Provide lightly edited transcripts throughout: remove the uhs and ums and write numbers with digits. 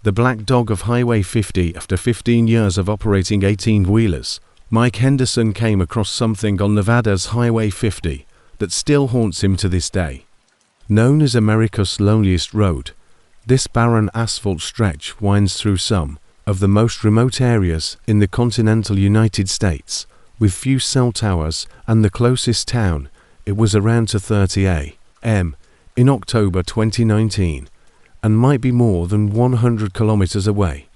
the black dog of Highway 50. After 15 years of operating 18-wheelers, Mike Henderson came across something on Nevada's Highway 50 that still haunts him to this day. Known as America's loneliest road, this barren asphalt stretch winds through some of the most remote areas in the continental United States, with few cell towers, and the closest town, it was around 2:30 a.m. in October 2019, and might be more than 100 kilometers away.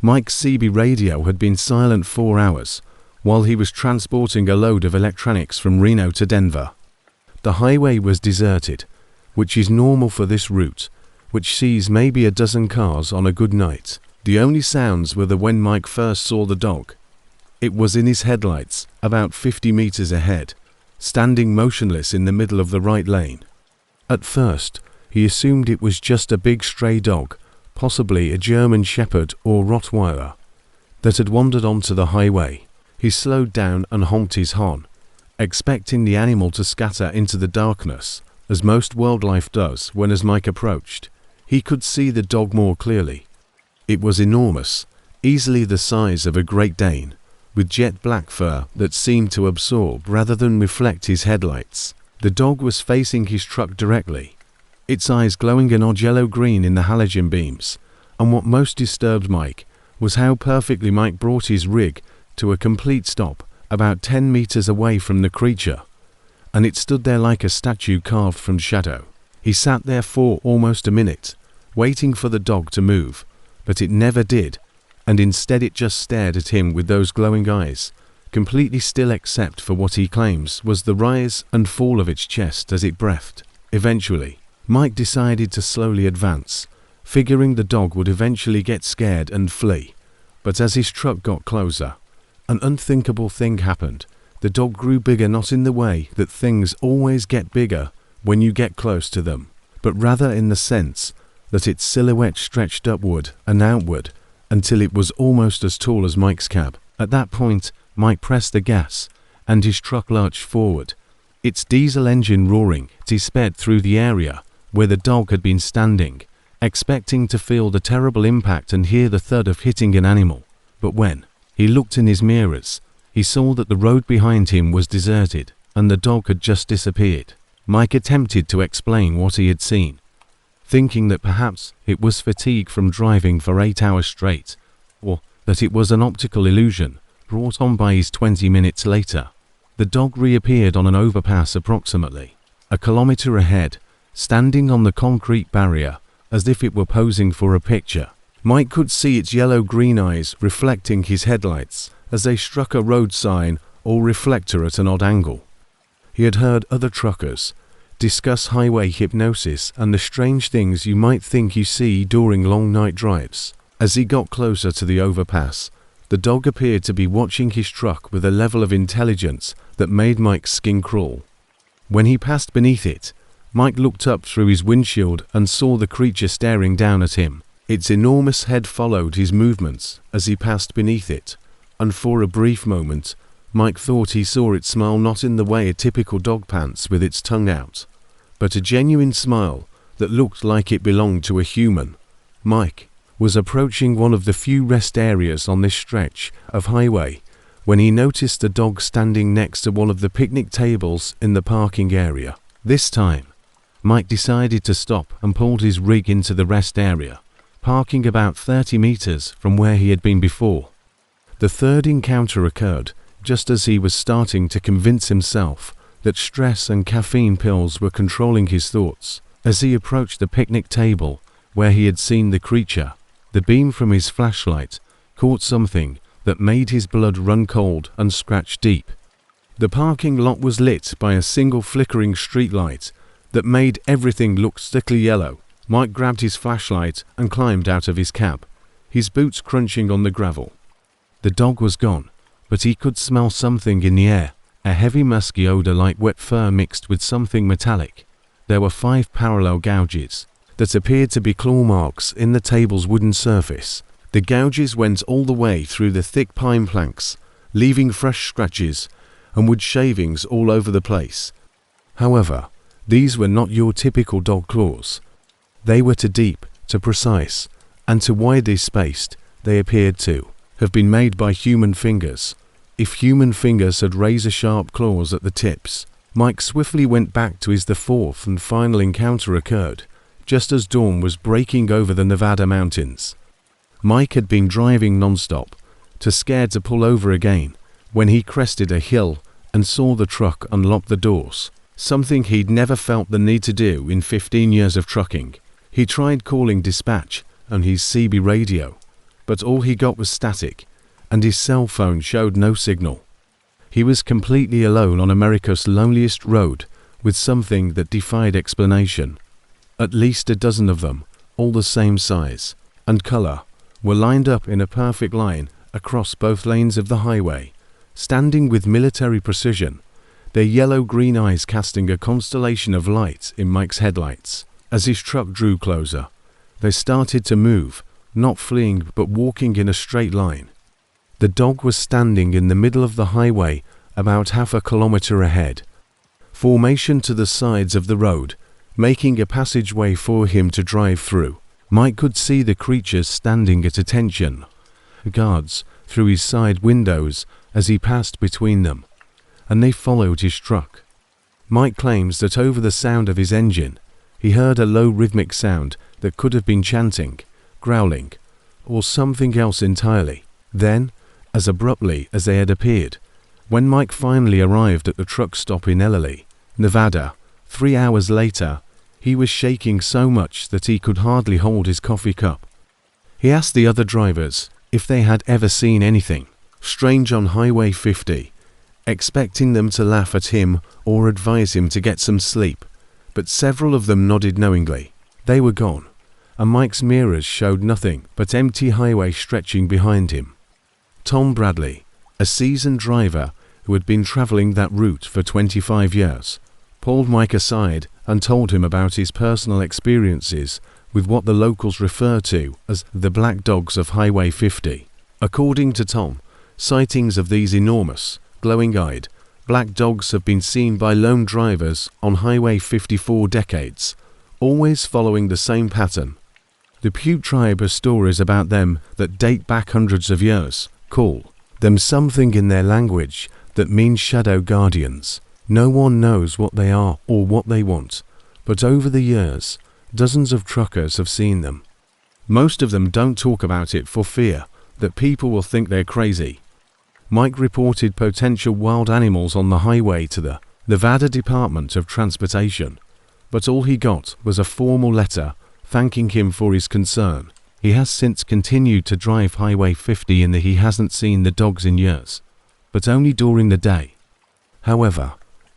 Mike's CB radio had been silent 4 hours while he was transporting a load of electronics from Reno to Denver. The highway was deserted, which is normal for this route, which sees maybe a dozen cars on a good night. The only sounds were when Mike first saw the dog. It was in his headlights, about 50 meters ahead, standing motionless in the middle of the right lane. At first, he assumed it was just a big stray dog, possibly a German Shepherd or Rottweiler, that had wandered onto the highway. He slowed down and honked his horn, expecting the animal to scatter into the darkness, as most wildlife does when as Mike approached. He could see the dog more clearly. It was enormous, easily the size of a Great Dane, with jet black fur that seemed to absorb rather than reflect his headlights. The dog was facing his truck directly, its eyes glowing an odd yellow-green in the halogen beams, and what most disturbed Mike was how perfectly Mike brought his rig to a complete stop about 10 meters away from the creature, and it stood there like a statue carved from shadow. He sat there for almost a minute, waiting for the dog to move, but it never did, and instead it just stared at him with those glowing eyes, completely still except for what he claims was the rise and fall of its chest as it breathed. Eventually, Mike decided to slowly advance, figuring the dog would eventually get scared and flee. But as his truck got closer, an unthinkable thing happened. The dog grew bigger, not in the way that things always get bigger when you get close to them, but rather in the sense that its silhouette stretched upward and outward until it was almost as tall as Mike's cab. At that point, Mike pressed the gas, and his truck lurched forward. Its diesel engine roaring, he sped through the area where the dog had been standing, expecting to feel the terrible impact and hear the thud of hitting an animal. But when he looked in his mirrors, he saw that the road behind him was deserted, and the dog had just disappeared. Mike attempted to explain what he had seen, thinking that perhaps it was fatigue from driving for 8 hours straight, or that it was an optical illusion brought on by his 20 minutes later. The dog reappeared on an overpass approximately a kilometer ahead, standing on the concrete barrier as if it were posing for a picture. Mike could see its yellow-green eyes reflecting his headlights as they struck a road sign or reflector at an odd angle. He had heard other truckers discuss highway hypnosis and the strange things you might think you see during long night drives. As he got closer to the overpass, the dog appeared to be watching his truck with a level of intelligence that made Mike's skin crawl. When he passed beneath it, Mike looked up through his windshield and saw the creature staring down at him. Its enormous head followed his movements as he passed beneath it, and for a brief moment, Mike thought he saw it smile, not in the way a typical dog pants with its tongue out, but a genuine smile that looked like it belonged to a human. Mike was approaching one of the few rest areas on this stretch of highway when he noticed the dog standing next to one of the picnic tables in the parking area. This time, Mike decided to stop and pulled his rig into the rest area, parking about 30 meters from where he had been before. The third encounter occurred just as he was starting to convince himself that stress and caffeine pills were controlling his thoughts. As he approached the picnic table where he had seen the creature, the beam from his flashlight caught something that made his blood run cold and scratch deep. The parking lot was lit by a single flickering street light that made everything look sickly yellow. Mike grabbed his flashlight and climbed out of his cab, his boots crunching on the gravel. The dog was gone, but he could smell something in the air, a heavy musky odor like wet fur mixed with something metallic. There were 5 parallel gouges that appeared to be claw marks in the table's wooden surface. The gouges went all the way through the thick pine planks, leaving fresh scratches and wood shavings all over the place. However, these were not your typical dog claws. They were too deep, too precise, and to widely spaced, they appeared to have been made by human fingers. If human fingers had razor-sharp claws at the tips, Mike swiftly went back to his the fourth and final encounter occurred, just as dawn was breaking over the Nevada mountains. Mike had been driving non-stop, too scared to pull over again, when he crested a hill and saw the truck unlock the doors, something he'd never felt the need to do in 15 years of trucking. He tried calling dispatch on his CB radio, but all he got was static, and his cell phone showed no signal. He was completely alone on America's loneliest road with something that defied explanation. At least a dozen of them, all the same size and color, were lined up in a perfect line across both lanes of the highway, standing with military precision, their yellow-green eyes casting a constellation of light in Mike's headlights. As his truck drew closer, they started to move, not fleeing but walking in a straight line. The dog was standing in the middle of the highway about half a kilometer ahead, formation to the sides of the road, making a passageway for him to drive through. Mike could see the creatures standing at attention, guards, through his side windows as he passed between them, and they followed his truck. Mike claims that over the sound of his engine, he heard a low rhythmic sound that could have been chanting, growling, or something else entirely. Then, as abruptly as they had appeared, when Mike finally arrived at the truck stop in Eerie, Nevada, 3 hours later, he was shaking so much that he could hardly hold his coffee cup. He asked the other drivers if they had ever seen anything strange on Highway 50, expecting them to laugh at him or advise him to get some sleep, but several of them nodded knowingly. They were gone, and Mike's mirrors showed nothing but empty highway stretching behind him. Tom Bradley, a seasoned driver who had been traveling that route for 25 years, pulled Mike aside and told him about his personal experiences with what the locals refer to as the black dogs of Highway 50. According to Tom, sightings of these enormous, glowing-eyed, black dogs have been seen by lone drivers on Highway 50 for decades, always following the same pattern. The Pute tribe has stories about them that date back hundreds of years, call them something in their language that means shadow guardians. No one knows what they are or what they want, but over the years, dozens of truckers have seen them. Most of them don't talk about it for fear that people will think they're crazy. Mike reported potential wild animals on the highway to the Nevada Department of Transportation, but all he got was a formal letter thanking him for his concern. He has since continued to drive Highway 50 in that he hasn't seen the dogs in years, but only during the day. However,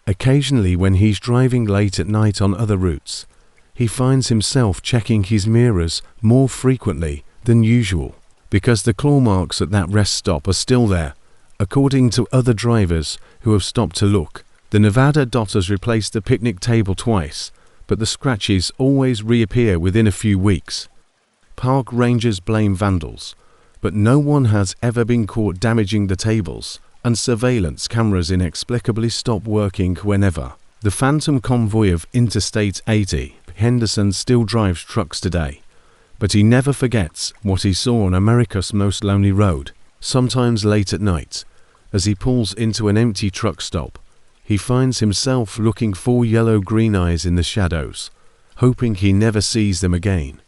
occasionally when he's driving late at night on other routes, he finds himself checking his mirrors more frequently than usual, because the claw marks at that rest stop are still there. According to other drivers who have stopped to look, the Nevada dot has replaced the picnic table twice, but the scratches always reappear within a few weeks. Park rangers blame vandals, but no one has ever been caught damaging the tables, and surveillance cameras inexplicably stop working whenever. The phantom convoy of Interstate 80, Henderson still drives trucks today, but he never forgets what he saw on America's most lonely road. Sometimes late at night, as he pulls into an empty truck stop, he finds himself looking for yellow-green eyes in the shadows, hoping he never sees them again.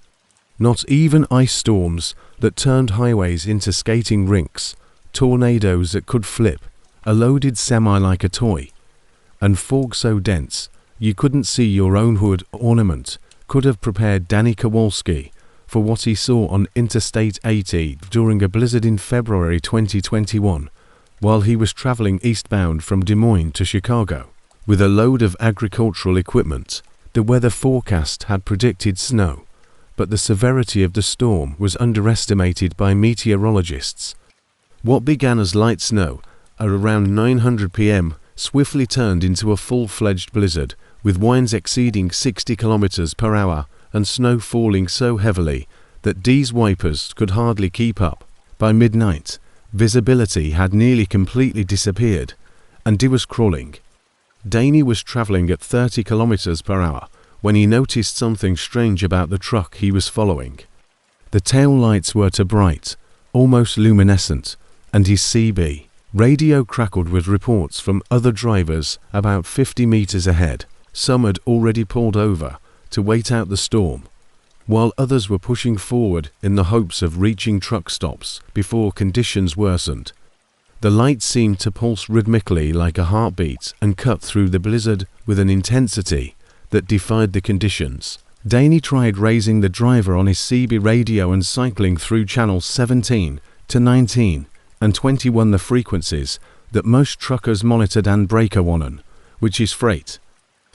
Not even ice storms that turned highways into skating rinks, tornadoes that could flip a loaded semi like a toy, and fog so dense you couldn't see your own hood ornament could have prepared Danny Kowalski for what he saw on Interstate 80 during a blizzard in February 2021, while he was traveling eastbound from Des Moines to Chicago. With a load of agricultural equipment, the weather forecast had predicted snow, but the severity of the storm was underestimated by meteorologists. What began as light snow at around 900 p.m. swiftly turned into a full-fledged blizzard, with winds exceeding 60 kilometers per hour and snow falling so heavily that Dee's wipers could hardly keep up. By midnight, visibility had nearly completely disappeared, and Dee was crawling. Danny was traveling at 30 kilometers per hour when he noticed something strange about the truck he was following. The tail lights were too bright, almost luminescent, and his CB radio crackled with reports from other drivers about 50 meters ahead. Some had already pulled over to wait out the storm, while others were pushing forward in the hopes of reaching truck stops before conditions worsened. The lights seemed to pulse rhythmically like a heartbeat and cut through the blizzard with an intensity that defied the conditions. Danny tried raising the driver on his CB radio and cycling through channels 17 to 19 and 21, the frequencies that most truckers monitored and breaker one, which is freight.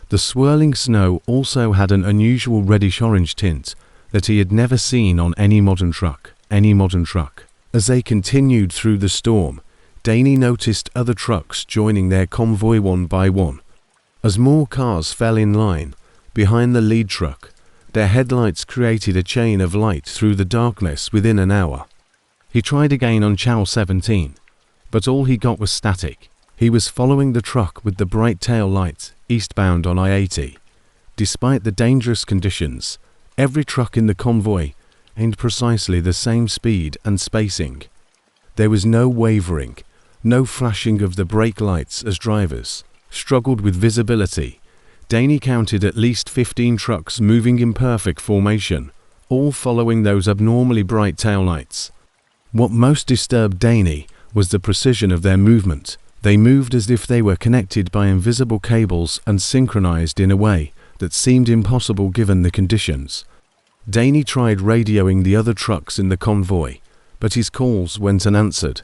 The swirling snow also had an unusual reddish-orange tint that he had never seen on any modern truck. As they continued through the storm, Danny noticed other trucks joining their convoy one by one. As more cars fell in line behind the lead truck, their headlights created a chain of light through the darkness within an hour. He tried again on channel 17, but all he got was static. He was following the truck with the bright tail light eastbound on I-80. Despite the dangerous conditions, every truck in the convoy aimed precisely the same speed and spacing. There was no wavering, no flashing of the brake lights as drivers struggled with visibility. Danny counted at least 15 trucks moving in perfect formation, all following those abnormally bright taillights. What most disturbed Danny was the precision of their movement. They moved as if they were connected by invisible cables and synchronized in a way that seemed impossible given the conditions. Danny tried radioing the other trucks in the convoy, but his calls went unanswered.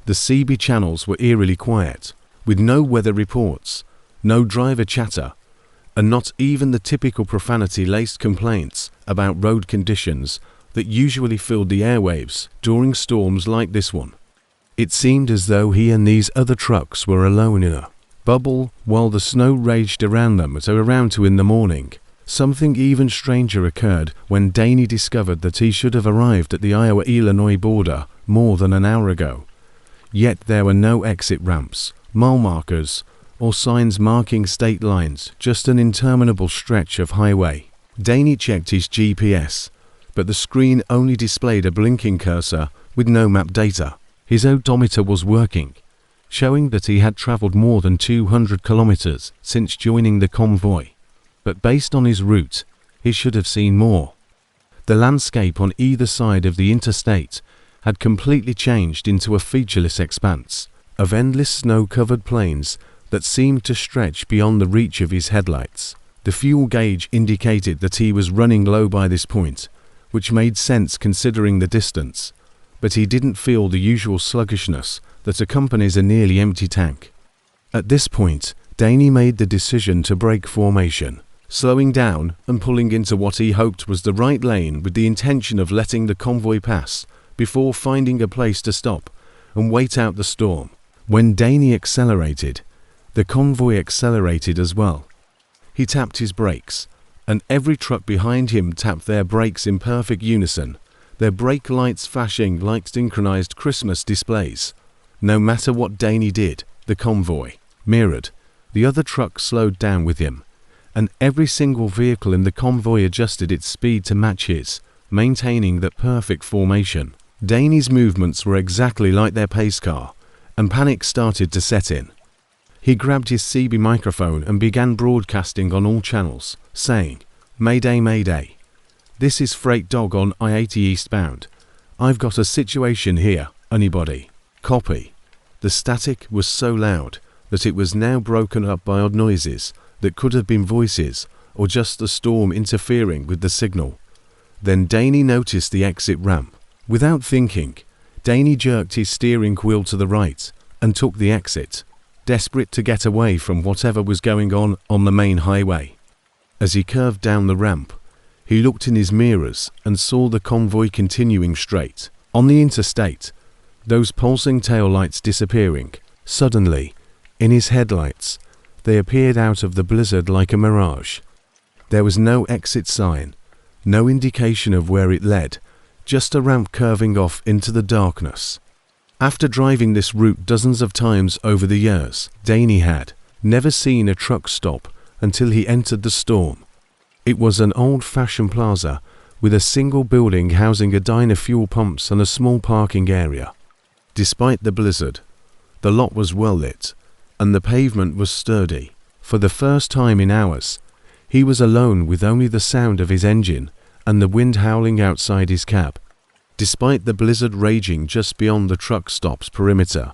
The CB channels were eerily quiet, with no weather reports, no driver chatter, and not even the typical profanity-laced complaints about road conditions that usually filled the airwaves during storms like this one. It seemed as though he and these other trucks were alone in a bubble while the snow raged around them at around 2 in the morning. Something even stranger occurred when Danny discovered that he should have arrived at the Iowa-Illinois border more than an hour ago. Yet there were no exit ramps, mile markers, or signs marking state lines, just an interminable stretch of highway. Danny checked his GPS, but the screen only displayed a blinking cursor with no map data. His odometer was working, showing that he had traveled more than 200 kilometers since joining the convoy. But based on his route, he should have seen more. The landscape on either side of the interstate had completely changed into a featureless expanse of endless snow-covered plains that seemed to stretch beyond the reach of his headlights. The fuel gauge indicated that he was running low by this point, which made sense considering the distance, but he didn't feel the usual sluggishness that accompanies a nearly empty tank. At this point, Danny made the decision to break formation, slowing down and pulling into what he hoped was the right lane with the intention of letting the convoy pass before finding a place to stop and wait out the storm. When Danny accelerated, the convoy accelerated as well. He tapped his brakes, and every truck behind him tapped their brakes in perfect unison, their brake lights flashing like synchronized Christmas displays. No matter what Danny did, the convoy mirrored. The other trucks slowed down with him, and every single vehicle in the convoy adjusted its speed to match his, maintaining that perfect formation. Danny's movements were exactly like their pace car, and panic started to set in. He grabbed his CB microphone and began broadcasting on all channels, saying, "Mayday, Mayday. This is Freight Dog on I-80 eastbound. I've got a situation here, anybody? Copy." The static was so loud that it was now broken up by odd noises that could have been voices or just the storm interfering with the signal. Then Danny noticed the exit ramp. Without thinking, Danny jerked his steering wheel to the right and took the exit, desperate to get away from whatever was going on the main highway. As he curved down the ramp, he looked in his mirrors and saw the convoy continuing straight. On the interstate, those pulsing taillights disappearing. Suddenly, in his headlights, they appeared out of the blizzard like a mirage. There was no exit sign, no indication of where it led, just a ramp curving off into the darkness. After driving this route dozens of times over the years, Danny had never seen a truck stop until he entered the storm. It was an old-fashioned plaza with a single building housing a diner, fuel pumps and a small parking area. Despite the blizzard, the lot was well lit, and the pavement was sturdy. For the first time in hours, he was alone with only the sound of his engine and the wind howling outside his cab. Despite the blizzard raging just beyond the truck stop's perimeter,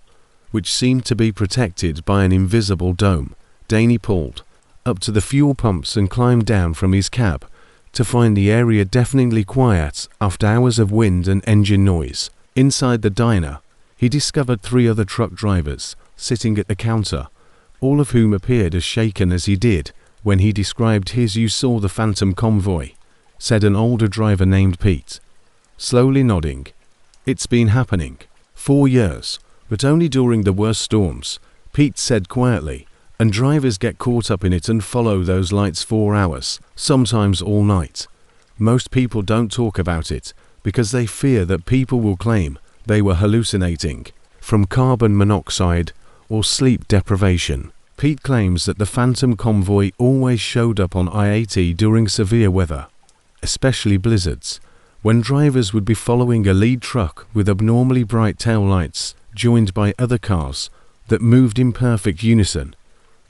which seemed to be protected by an invisible dome, Danny pulled up to the fuel pumps and climbed down from his cab to find the area deafeningly quiet after hours of wind and engine noise. Inside the diner, he discovered 3 other truck drivers sitting at the counter, all of whom appeared as shaken as he did when he described his "You saw the phantom convoy," said an older driver named Pete, slowly nodding. "It's been happening 4 years, but only during the worst storms," Pete said quietly, "and drivers get caught up in it and follow those lights 4 hours, sometimes all night. Most people don't talk about it because they fear that people will claim they were hallucinating from carbon monoxide or sleep deprivation." Pete claims that the phantom convoy always showed up on I-80 during severe weather, especially blizzards, when drivers would be following a lead truck with abnormally bright tail lights joined by other cars that moved in perfect unison.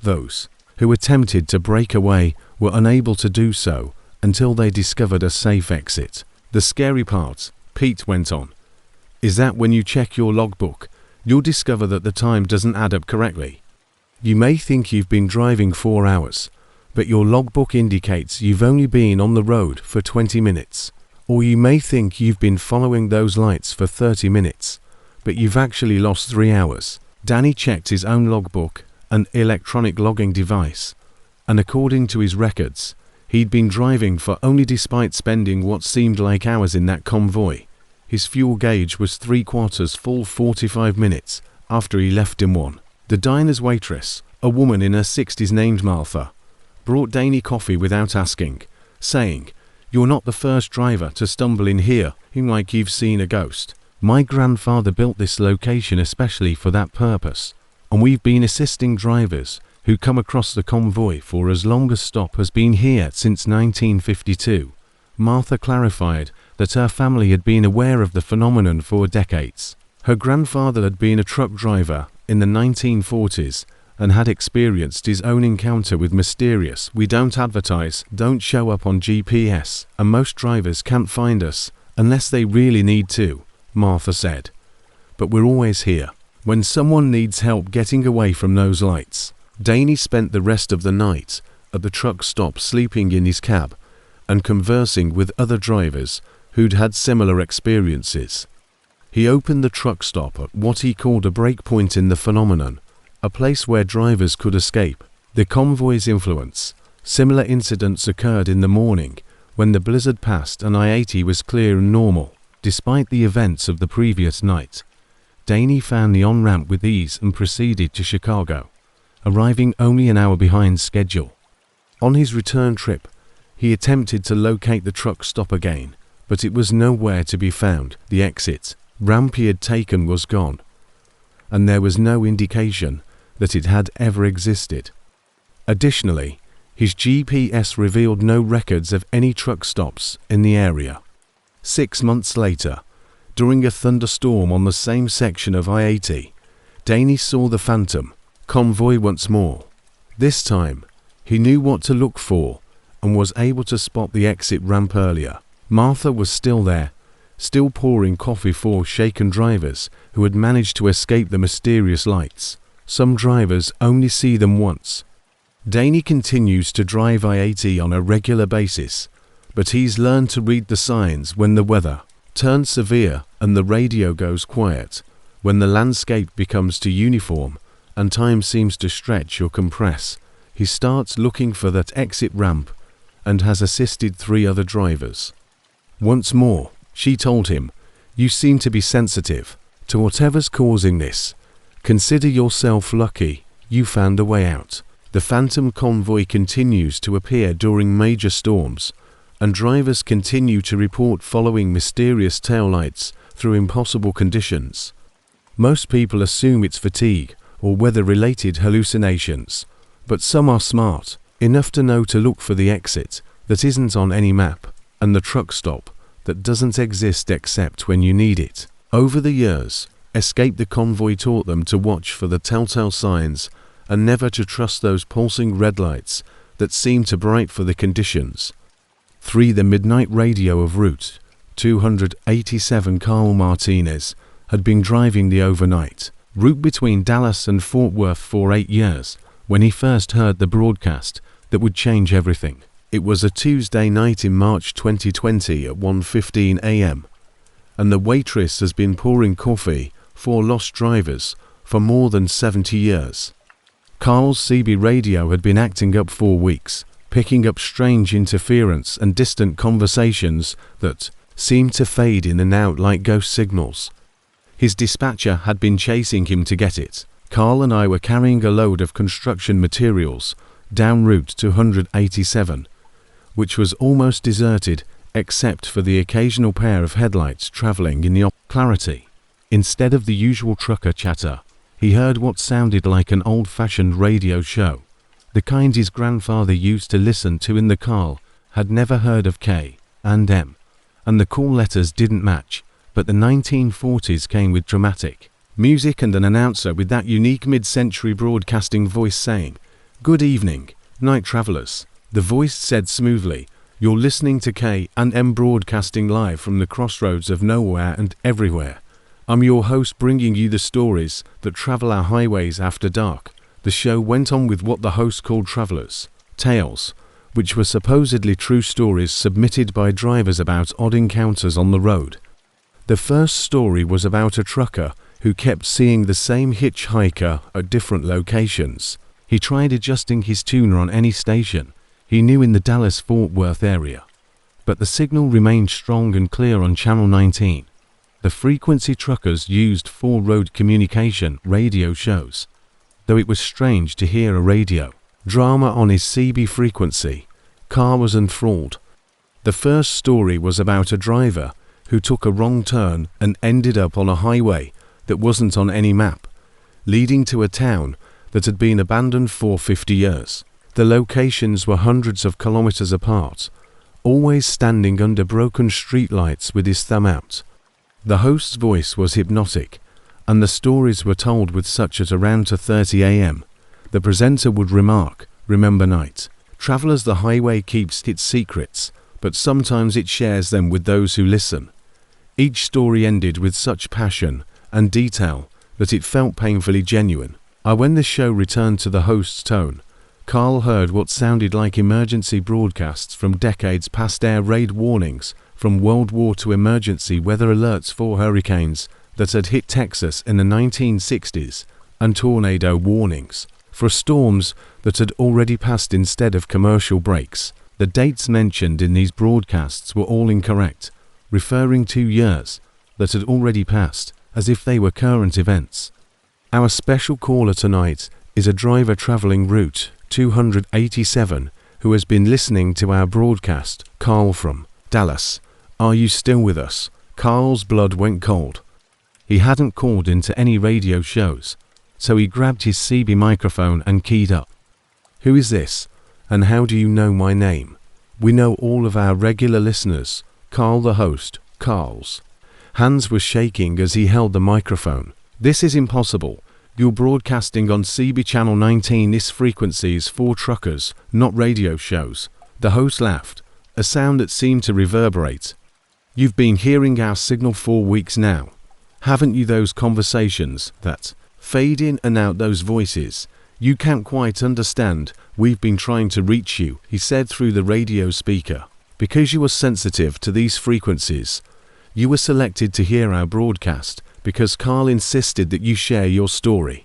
Those who attempted to break away were unable to do so until they discovered a safe exit. "The scary part," Pete went on, "is that when you check your logbook, you'll discover that the time doesn't add up correctly. You may think you've been driving 4 hours, but your logbook indicates you've only been on the road for 20 minutes. Or you may think you've been following those lights for 30 minutes, but you've actually lost 3 hours." Danny checked his own logbook, an electronic logging device, and according to his records, he'd been driving for only despite spending what seemed like hours in that convoy. His fuel gauge was 3/4 full 45 minutes after he left Des Moines. The diner's waitress, a woman in her 60s named Martha, brought Danny coffee without asking, saying, "You're not the first driver to stumble in here like you've seen a ghost. My grandfather built this location especially for that purpose, and we've been assisting drivers who come across the convoy for as long as stop has been here since 1952. Martha clarified that her family had been aware of the phenomenon for decades. Her grandfather had been a truck driver in the 1940s and had experienced his own encounter with mysterious "We don't advertise, don't show up on GPS, and most drivers can't find us unless they really need to," Martha said. "But we're always here when someone needs help getting away from those lights." Danny spent the rest of the night at the truck stop sleeping in his cab and conversing with other drivers who'd had similar experiences. He opened the truck stop at what he called a break point in the phenomenon, a place where drivers could escape the convoy's influence. Similar incidents occurred in the morning when the blizzard passed and I-80 was clear and normal. Despite the events of the previous night, Danny found the on-ramp with ease and proceeded to Chicago, arriving only an hour behind schedule. On his return trip, he attempted to locate the truck stop again, but it was nowhere to be found. The exit ramp he had taken was gone, and there was no indication that it had ever existed. Additionally, his GPS revealed no records of any truck stops in the area. 6 months later, during a thunderstorm on the same section of I-80, Danny saw the phantom convoy once more. This time, he knew what to look for and was able to spot the exit ramp earlier. Martha was still there, still pouring coffee for shaken drivers who had managed to escape the mysterious lights. Some drivers only see them once. Danny continues to drive I-80 on a regular basis, but he's learned to read the signs when the weather turns severe and the radio goes quiet, when the landscape becomes too uniform and time seems to stretch or compress. He starts looking for that exit ramp and has assisted 3 other drivers. Once more, she told him, "You seem to be sensitive to whatever's causing this. Consider yourself lucky you found a way out." The phantom convoy continues to appear during major storms, and drivers continue to report following mysterious taillights through impossible conditions. Most people assume it's fatigue or weather-related hallucinations, but some are smart enough to know to look for the exit that isn't on any map. and the truck stop that doesn't exist except when you need it. Over the years, Escape the Convoy taught them to watch for the telltale signs and never to trust those pulsing red lights that seem too bright for the conditions. 3. The midnight radio of Route 287. Carl Martinez had been driving the overnight route between Dallas and Fort Worth for 8 years when he first heard the broadcast that would change everything. It was a Tuesday night in March 2020 at 1:15 a.m. and the waitress has been pouring coffee for lost drivers for more than 70 years. Carl's CB radio had been acting up for weeks, picking up strange interference and distant conversations that seemed to fade in and out like ghost signals. His dispatcher had been chasing him to get it. Carl and I were carrying a load of construction materials down Route 287, which was almost deserted except for the occasional pair of headlights travelling in the clarity. Instead of the usual trucker chatter, he heard what sounded like an old-fashioned radio show, the kind his grandfather used to listen to in the car. Had never heard of K and M, and the call letters didn't match, but the 1940s came with dramatic music and an announcer with that unique mid-century broadcasting voice saying, "Good evening, night travelers." The voice said smoothly, "You're listening to K and M broadcasting live from the crossroads of nowhere and everywhere. I'm your host bringing you the stories that travel our highways after dark." The show went on with what the host called travelers' tales, which were supposedly true stories submitted by drivers about odd encounters on the road. The first story was about a trucker who kept seeing the same hitchhiker at different locations. He tried adjusting his tuner on any station he knew in the Dallas-Fort Worth area, but the signal remained strong and clear on Channel 19. The frequency truckers used for road communication radio shows, though it was strange to hear a radio drama on his CB frequency. Carr was enthralled. The first story was about a driver who took a wrong turn and ended up on a highway that wasn't on any map, leading to a town that had been abandoned for 50 years. The locations were hundreds of kilometers apart, always standing under broken streetlights with his thumb out. The host's voice was hypnotic, and the stories were told with such at around 2:30 a.m. The presenter would remark, "Remember night travelers, the highway keeps its secrets, but sometimes it shares them with those who listen." Each story ended with such passion and detail that it felt painfully genuine. When the show returned to the host's tone, Carl heard what sounded like emergency broadcasts from decades past, air raid warnings from World War II, emergency weather alerts for hurricanes that had hit Texas in the 1960s, and tornado warnings for storms that had already passed instead of commercial breaks. The dates mentioned in these broadcasts were all incorrect, referring to years that had already passed, as if they were current events. Our special caller tonight is a driver traveling Route 287 who has been listening to our broadcast. Carl from Dallas. Are you still with us? Carl's blood went cold. He hadn't called into any radio shows, so he grabbed his CB microphone and keyed up. "Who is this? And how do you know my name?" "We know all of our regular listeners." Carl, the host. Carl's hands were shaking as he held the microphone. "This is impossible. You're broadcasting on CB Channel 19. This frequency is for truckers, not radio shows." The host laughed, a sound that seemed to reverberate. "You've been hearing our signal for weeks now, haven't you? Those conversations that fade in and out, those voices. You can't quite understand. We've been trying to reach you," he said through the radio speaker. "Because you are sensitive to these frequencies, you were selected to hear our broadcast because Carl insisted that you share your story.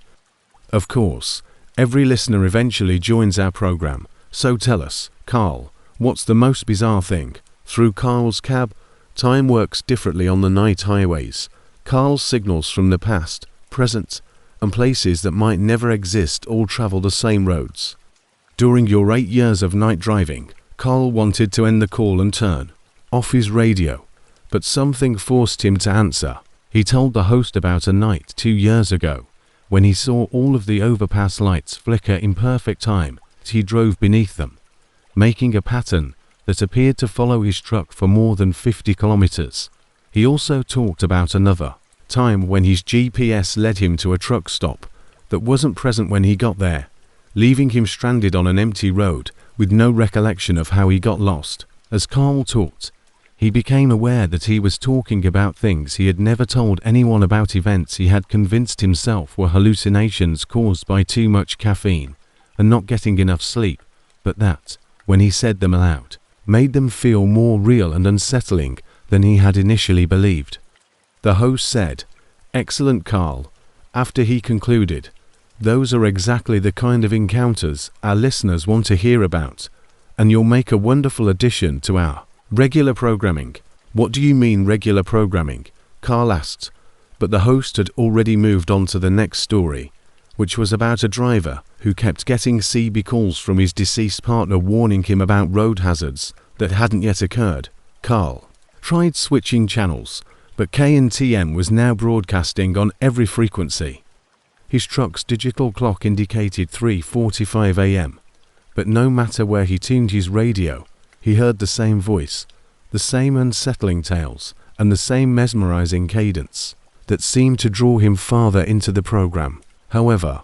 Of course, every listener eventually joins our program. So tell us, Carl, what's the most bizarre thing?" Through Carl's cab, time works differently on the night highways. Carl's signals from the past, present, and places that might never exist all travel the same roads. During your 8 years of night driving, Carl wanted to end the call and turn off his radio, but something forced him to answer. He told the host about a night 2 years ago when he saw all of the overpass lights flicker in perfect time as he drove beneath them, making a pattern that appeared to follow his truck for more than 50 kilometers. He also talked about another time when his GPS led him to a truck stop that wasn't present when he got there, leaving him stranded on an empty road with no recollection of how he got lost. As Carl talked, he became aware that he was talking about things he had never told anyone about, events he had convinced himself were hallucinations caused by too much caffeine and not getting enough sleep, but that, when he said them aloud, made them feel more real and unsettling than he had initially believed. The host said, "Excellent, Carl." After he concluded, "Those are exactly the kind of encounters our listeners want to hear about, and you'll make a wonderful addition to our regular programming." "What do you mean regular programming?" Carl asked, but the host had already moved on to the next story, which was about a driver who kept getting CB calls from his deceased partner warning him about road hazards that hadn't yet occurred. Carl tried switching channels, but KNTM was now broadcasting on every frequency. His truck's digital clock indicated 3:45 a.m., but no matter where he tuned his radio, he heard the same voice, the same unsettling tales, and the same mesmerizing cadence that seemed to draw him farther into the program. However,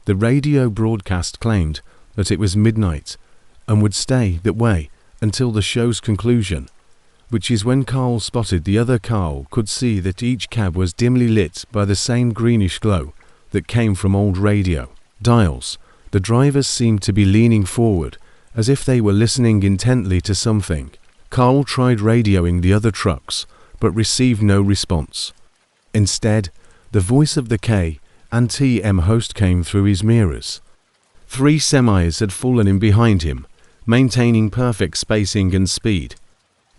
the radio broadcast claimed that it was midnight and would stay that way until the show's conclusion, which is when Carl spotted the other. Carl could see that each cab was dimly lit by the same greenish glow that came from old radio dials. The drivers seemed to be leaning forward, as if they were listening intently to something. Carl tried radioing the other trucks, but received no response. Instead, the voice of the KNTM host came through his mirrors. 3 semis had fallen in behind him, maintaining perfect spacing and speed.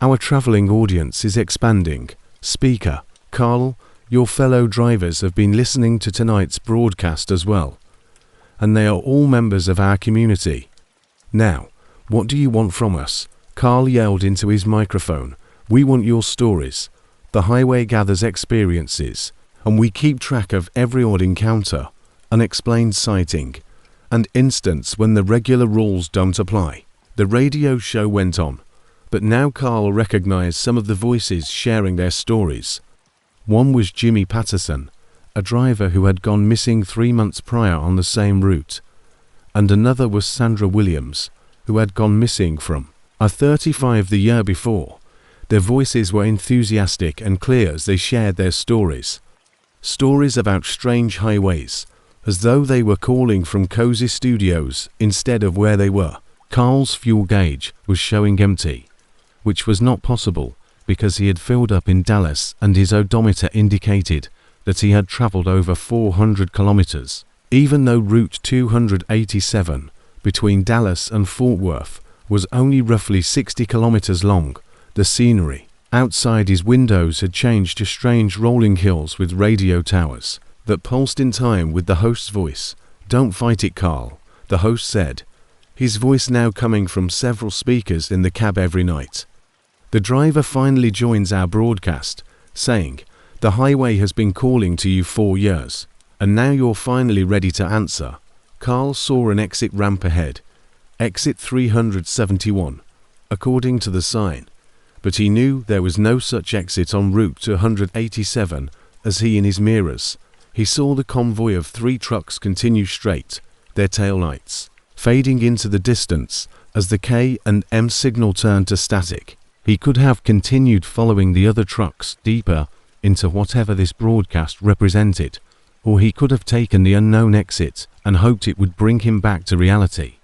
"Our traveling audience is expanding. Speaker, Carl, your fellow drivers have been listening to tonight's broadcast as well, and they are all members of our community. Now, what do you want from us?" Carl yelled into his microphone. "We want your stories. The highway gathers experiences, and we keep track of every odd encounter, unexplained sighting, and instance when the regular rules don't apply." The radio show went on, but now Carl recognized some of the voices sharing their stories. One was Jimmy Patterson, a driver who had gone missing 3 months prior on the same route, and another was Sandra Williams, who had gone missing from I-35 the year before. Their voices were enthusiastic and clear as they shared their stories. Stories about strange highways, as though they were calling from cozy studios instead of where they were. Carl's fuel gauge was showing empty, which was not possible because he had filled up in Dallas, and his odometer indicated that he had traveled over 400 kilometers. Even though Route 287 between Dallas and Fort Worth was only roughly 60 kilometers long, the scenery outside his windows had changed to strange rolling hills with radio towers that pulsed in time with the host's voice. "Don't fight it, Carl," the host said, his voice now coming from several speakers in the cab every night. The driver finally joins our broadcast, saying, "The highway has been calling to you 4 years, and now you're finally ready to answer." Carl saw an exit ramp ahead, exit 371, according to the sign, but he knew there was no such exit on Route 287 as he in his mirrors. He saw the convoy of 3 trucks continue straight, their taillights fading into the distance as the K&M signal turned to static. He could have continued following the other trucks deeper into whatever this broadcast represented, or he could have taken the unknown exit and hoped it would bring him back to reality.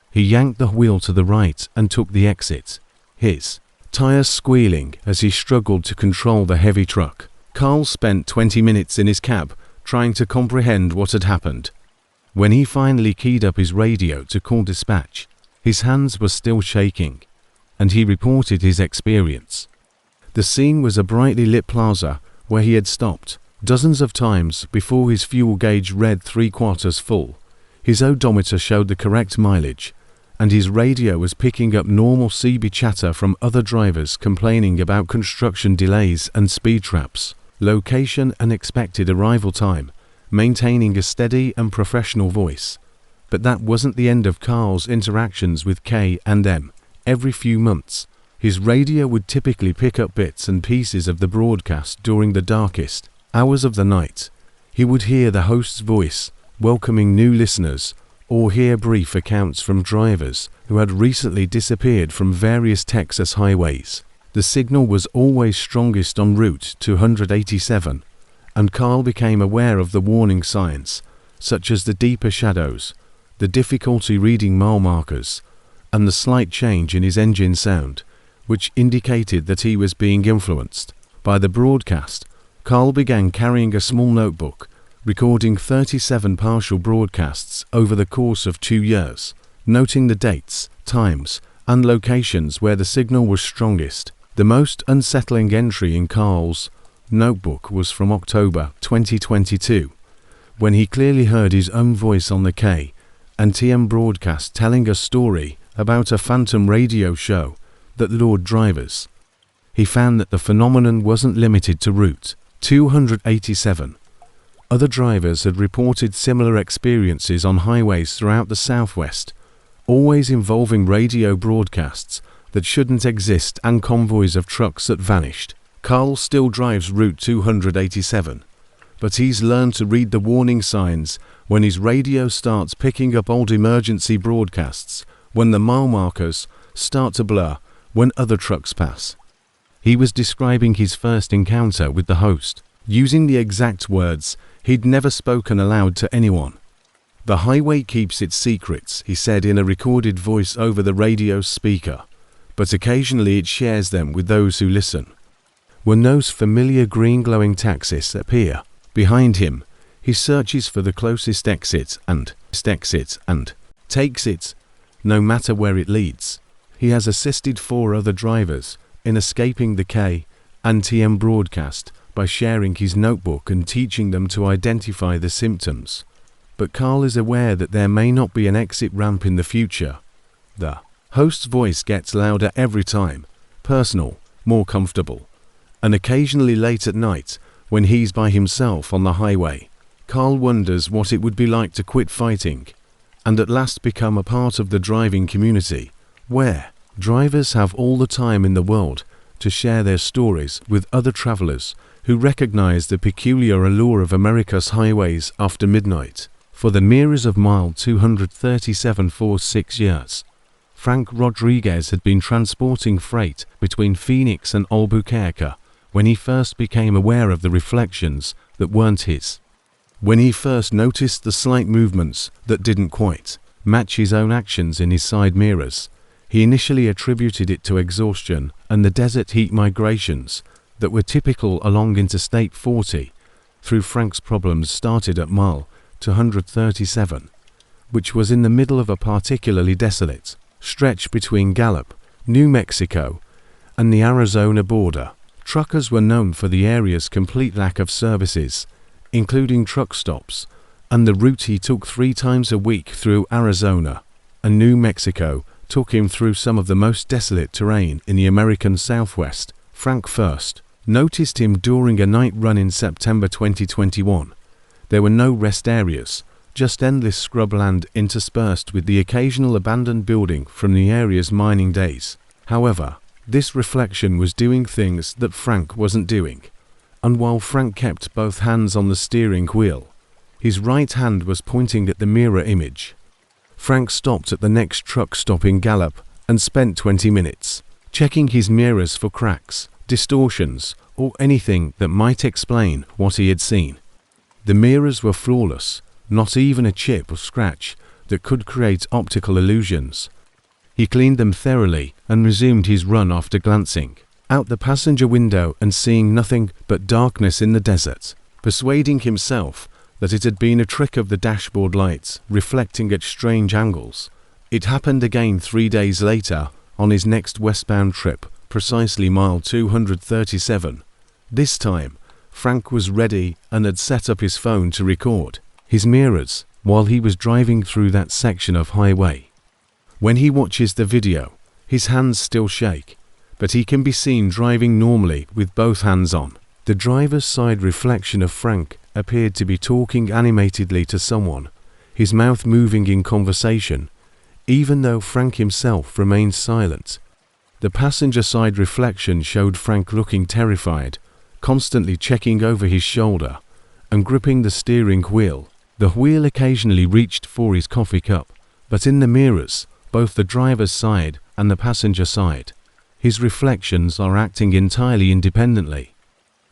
He yanked the wheel to the right and took the exit, his tires squealing as he struggled to control the heavy truck. Carl spent 20 minutes in his cab trying to comprehend what had happened. When he finally keyed up his radio to call dispatch, his hands were still shaking, and he reported his experience. The scene was a brightly lit plaza where he had stopped dozens of times before his fuel gauge read 3/4 full. His odometer showed the correct mileage, and his radio was picking up normal CB chatter from other drivers complaining about construction delays and speed traps, location and expected arrival time, maintaining a steady and professional voice. But that wasn't the end of Carl's interactions with K&M. Every few months, his radio would typically pick up bits and pieces of the broadcast during the darkest hours of the night. He would hear the host's voice, welcoming new listeners, or hear brief accounts from drivers who had recently disappeared from various Texas highways. The signal was always strongest on Route 287, and Carl became aware of the warning signs, such as the deeper shadows, the difficulty reading mile markers, and the slight change in his engine sound, which indicated that he was being influenced by the broadcast. Carl began carrying a small notebook, recording 37 partial broadcasts over the course of 2 years, noting the dates, times, and locations where the signal was strongest. The most unsettling entry in Carl's notebook was from October 2022, when he clearly heard his own voice on the K and TM broadcast telling a story about a phantom radio show that lured drivers. He found that the phenomenon wasn't limited to Route 287. Other drivers had reported similar experiences on highways throughout the Southwest, always involving radio broadcasts that shouldn't exist and convoys of trucks that vanished. Carl still drives Route 287, but he's learned to read the warning signs when his radio starts picking up old emergency broadcasts, when the mile markers start to blur when other trucks pass. He was describing his first encounter with the host, using the exact words he'd never spoken aloud to anyone. "The highway keeps its secrets," he said in a recorded voice over the radio speaker, "but occasionally it shares them with those who listen." When those familiar green glowing taxis appear behind him, he searches for the closest exit and takes it, no matter where it leads. He has assisted 4 other drivers in escaping the K and TM broadcast by sharing his notebook and teaching them to identify the symptoms. But Carl is aware that there may not be an exit ramp in the future. The host's voice gets louder every time, personal, more comfortable, and occasionally late at night, when he's by himself on the highway, Carl wonders what it would be like to quit fighting and at last become a part of the driving community, where drivers have all the time in the world to share their stories with other travelers who recognize the peculiar allure of America's highways after midnight. For the mirrors of mile 237 for 6 years, Frank Rodriguez had been transporting freight between Phoenix and Albuquerque when he first became aware of the reflections that weren't his. When he first noticed the slight movements that didn't quite match his own actions in his side mirrors, he initially attributed it to exhaustion and the desert heat migrations that were typical along Interstate 40. Through Frank's problems started at mile 237, which was in the middle of a particularly desolate stretch between Gallup, New Mexico, and the Arizona border. Truckers were known for the area's complete lack of services, including truck stops, and the route he took 3 times a week through Arizona and New Mexico took him through some of the most desolate terrain in the American Southwest. Frank first noticed him during a night run in September 2021. There were no rest areas, just endless scrubland interspersed with the occasional abandoned building from the area's mining days. However, this reflection was doing things that Frank wasn't doing, and while Frank kept both hands on the steering wheel, his right hand was pointing at the mirror image. Frank stopped at the next truck stop in Gallup and spent 20 minutes checking his mirrors for cracks, distortions, or anything that might explain what he had seen. The mirrors were flawless, not even a chip or scratch that could create optical illusions. He cleaned them thoroughly and resumed his run after glancing out the passenger window and seeing nothing but darkness in the desert, persuading himself that it had been a trick of the dashboard lights reflecting at strange angles. It happened again 3 days later on his next westbound trip, precisely mile 237. This time, Frank was ready and had set up his phone to record his mirrors while he was driving through that section of highway. When he watches the video, his hands still shake, but he can be seen driving normally with both hands on. The driver's side reflection of Frank appeared to be talking animatedly to someone, his mouth moving in conversation, even though Frank himself remained silent. The passenger side reflection showed Frank looking terrified, constantly checking over his shoulder and gripping the steering wheel. The wheel occasionally reached for his coffee cup, but in the mirrors, both the driver's side and the passenger side, his reflections are acting entirely independently.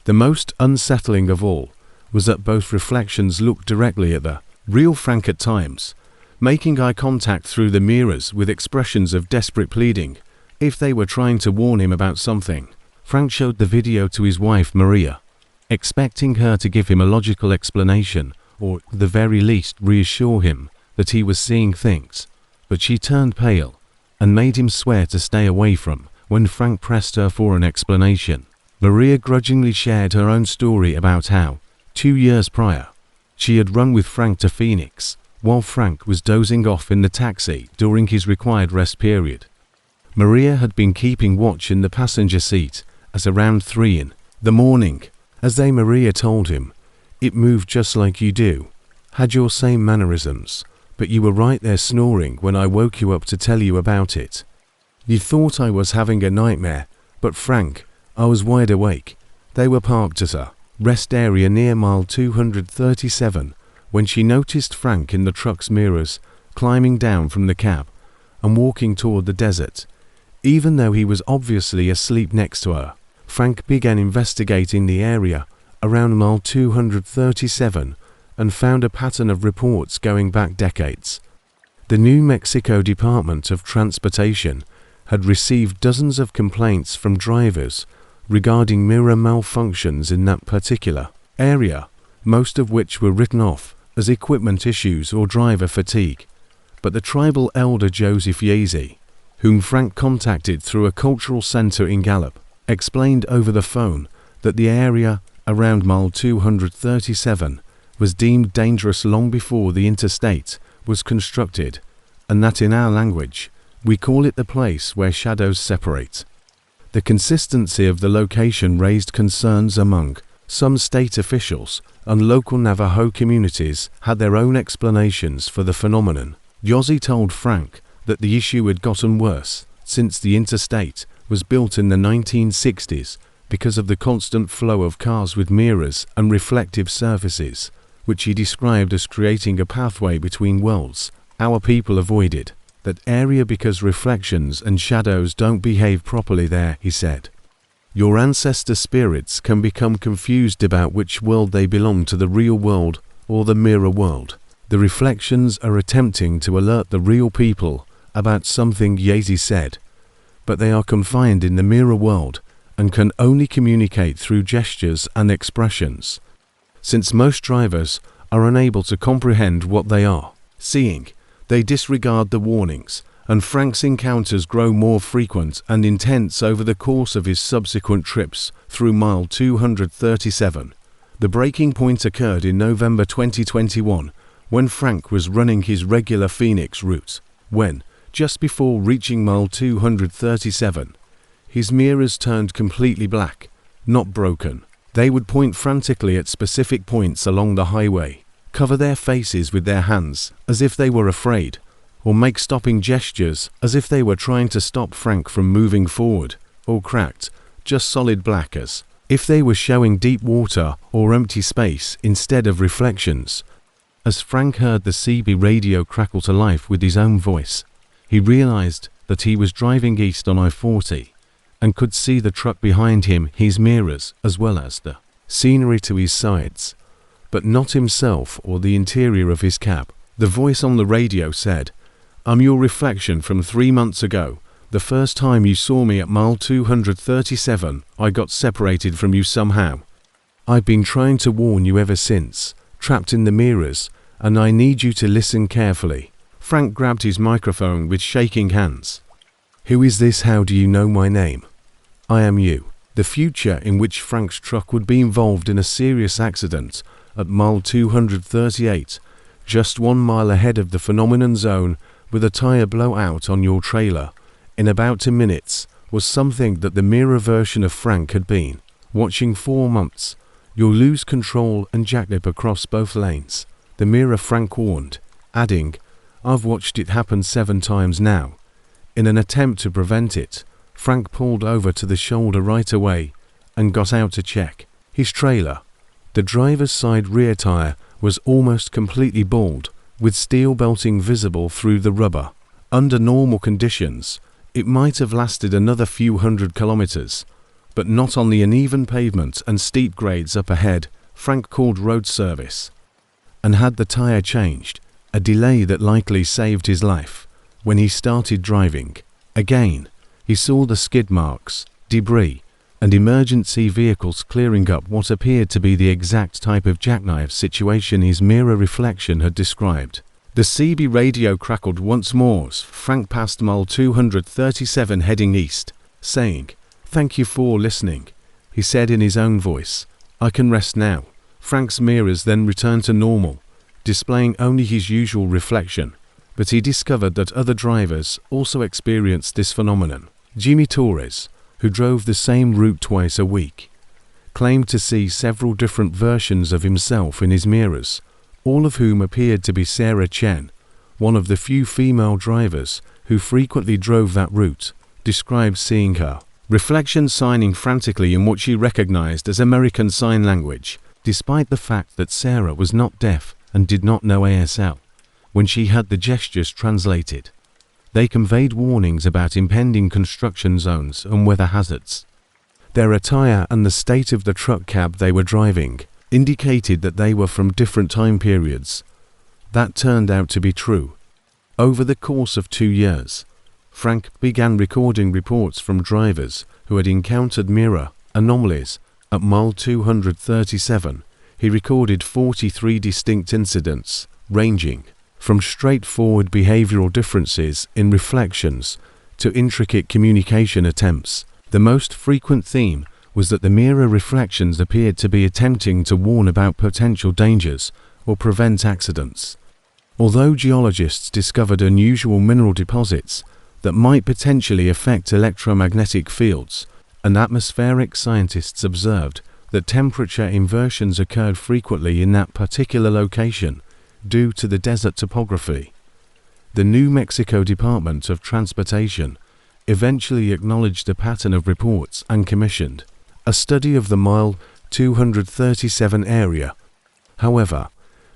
The most unsettling of all was that both reflections looked directly at the real Frank at times, making eye contact through the mirrors with expressions of desperate pleading, if they were trying to warn him about something. Frank showed the video to his wife Maria, expecting her to give him a logical explanation or at the very least reassure him that he was seeing things, but she turned pale and made him swear to stay away from when Frank pressed her for an explanation. Maria grudgingly shared her own story about how, 2 years prior, she had run with Frank to Phoenix, while Frank was dozing off in the taxi during his required rest period. Maria had been keeping watch in the passenger seat at around 3 in the morning. As Maria told him, "It moved just like you do, had your same mannerisms, but you were right there snoring when I woke you up to tell you about it. You thought I was having a nightmare, but Frank, I was wide awake." They were parked at a rest area near mile 237 when she noticed Frank in the truck's mirrors, climbing down from the cab and walking toward the desert. Even though he was obviously asleep next to her, Frank began investigating the area around mile 237 and found a pattern of reports going back decades. The New Mexico Department of Transportation had received dozens of complaints from drivers regarding mirror malfunctions in that particular area, most of which were written off as equipment issues or driver fatigue. But the tribal elder Joseph Yazy, whom Frank contacted through a cultural center in Gallup, explained over the phone that the area around mile 237 was deemed dangerous long before the interstate was constructed, and that in our language, we call it the place where shadows separate. The consistency of the location raised concerns among some state officials, and local Navajo communities had their own explanations for the phenomenon. Yazy told Frank that the issue had gotten worse since the interstate was built in the 1960s because of the constant flow of cars with mirrors and reflective surfaces, which he described as creating a pathway between worlds our people avoided that area because reflections and shadows don't behave properly there, he said. Your ancestor spirits can become confused about which world they belong to, the real world or the mirror world. The reflections are attempting to alert the real people about something, Yazy said, but they are confined in the mirror world and can only communicate through gestures and expressions. Since most drivers are unable to comprehend what they are seeing, they disregard the warnings, and Frank's encounters grow more frequent and intense over the course of his subsequent trips through mile 237. The breaking point occurred in November 2021 when Frank was running his regular Phoenix route, when, just before reaching mile 237, his mirrors turned completely black, not broken. They would point frantically at specific points along the highway, cover their faces with their hands as if they were afraid, or make stopping gestures as if they were trying to stop Frank from moving forward, or cracked, just solid black as if they were showing deep water or empty space instead of reflections. As Frank heard the CB radio crackle to life with his own voice, he realized that he was driving east on I-40 and could see the truck behind him, his mirrors, as well as the scenery to his sides, but not himself or the interior of his cab. The voice on the radio said, "I'm your reflection from 3 months ago. The first time you saw me at mile 237, I got separated from you somehow. I've been trying to warn you ever since, trapped in the mirrors, and I need you to listen carefully." Frank grabbed his microphone with shaking hands. "Who is this? How do you know my name?" "I am you." The future in which Frank's truck would be involved in a serious accident at mile 238, just 1 mile ahead of the phenomenon zone, with a tire blowout on your trailer in about 2 minutes, was something that the mirror version of Frank had been watching for months. You'll lose control and jacklip across both lanes, the mirror Frank warned, adding, I've watched it happen 7 times now. In an attempt to prevent it, Frank pulled over to the shoulder right away and got out to check. His trailer, the driver's side rear tire, was almost completely bald, with steel belting visible through the rubber. Under normal conditions, it might have lasted another few hundred kilometers, but not on the uneven pavement and steep grades up ahead. Frank called road service and had the tire changed, a delay that likely saved his life. When he started driving again, he saw the skid marks, debris, and emergency vehicles clearing up what appeared to be the exact type of jackknife situation his mirror reflection had described. The CB radio crackled once more as Frank passed mile 237 heading east, saying, "Thank you for listening," he said in his own voice. "I can rest now." Frank's mirrors then returned to normal, displaying only his usual reflection, but he discovered that other drivers also experienced this phenomenon. Jimmy Torres, who drove the same route twice a week, claimed to see several different versions of himself in his mirrors, all of whom appeared to be Sarah Chen, one of the few female drivers who frequently drove that route, described seeing her reflection signing frantically in what she recognized as American Sign Language, despite the fact that Sarah was not deaf and did not know ASL. When she had the gestures translated, they conveyed warnings about impending construction zones and weather hazards. Their attire and the state of the truck cab they were driving indicated that they were from different time periods. That turned out to be true. Over the course of 2 years, Frank began recording reports from drivers who had encountered mirror anomalies. At mile 237, he recorded 43 distinct incidents, ranging from straightforward behavioral differences in reflections to intricate communication attempts. The most frequent theme was that the mirror reflections appeared to be attempting to warn about potential dangers or prevent accidents. Although geologists discovered unusual mineral deposits that might potentially affect electromagnetic fields, and atmospheric scientists observed that temperature inversions occurred frequently in that particular location due to the desert topography, the New Mexico Department of Transportation eventually acknowledged the pattern of reports and commissioned a study of the mile 237 area. However,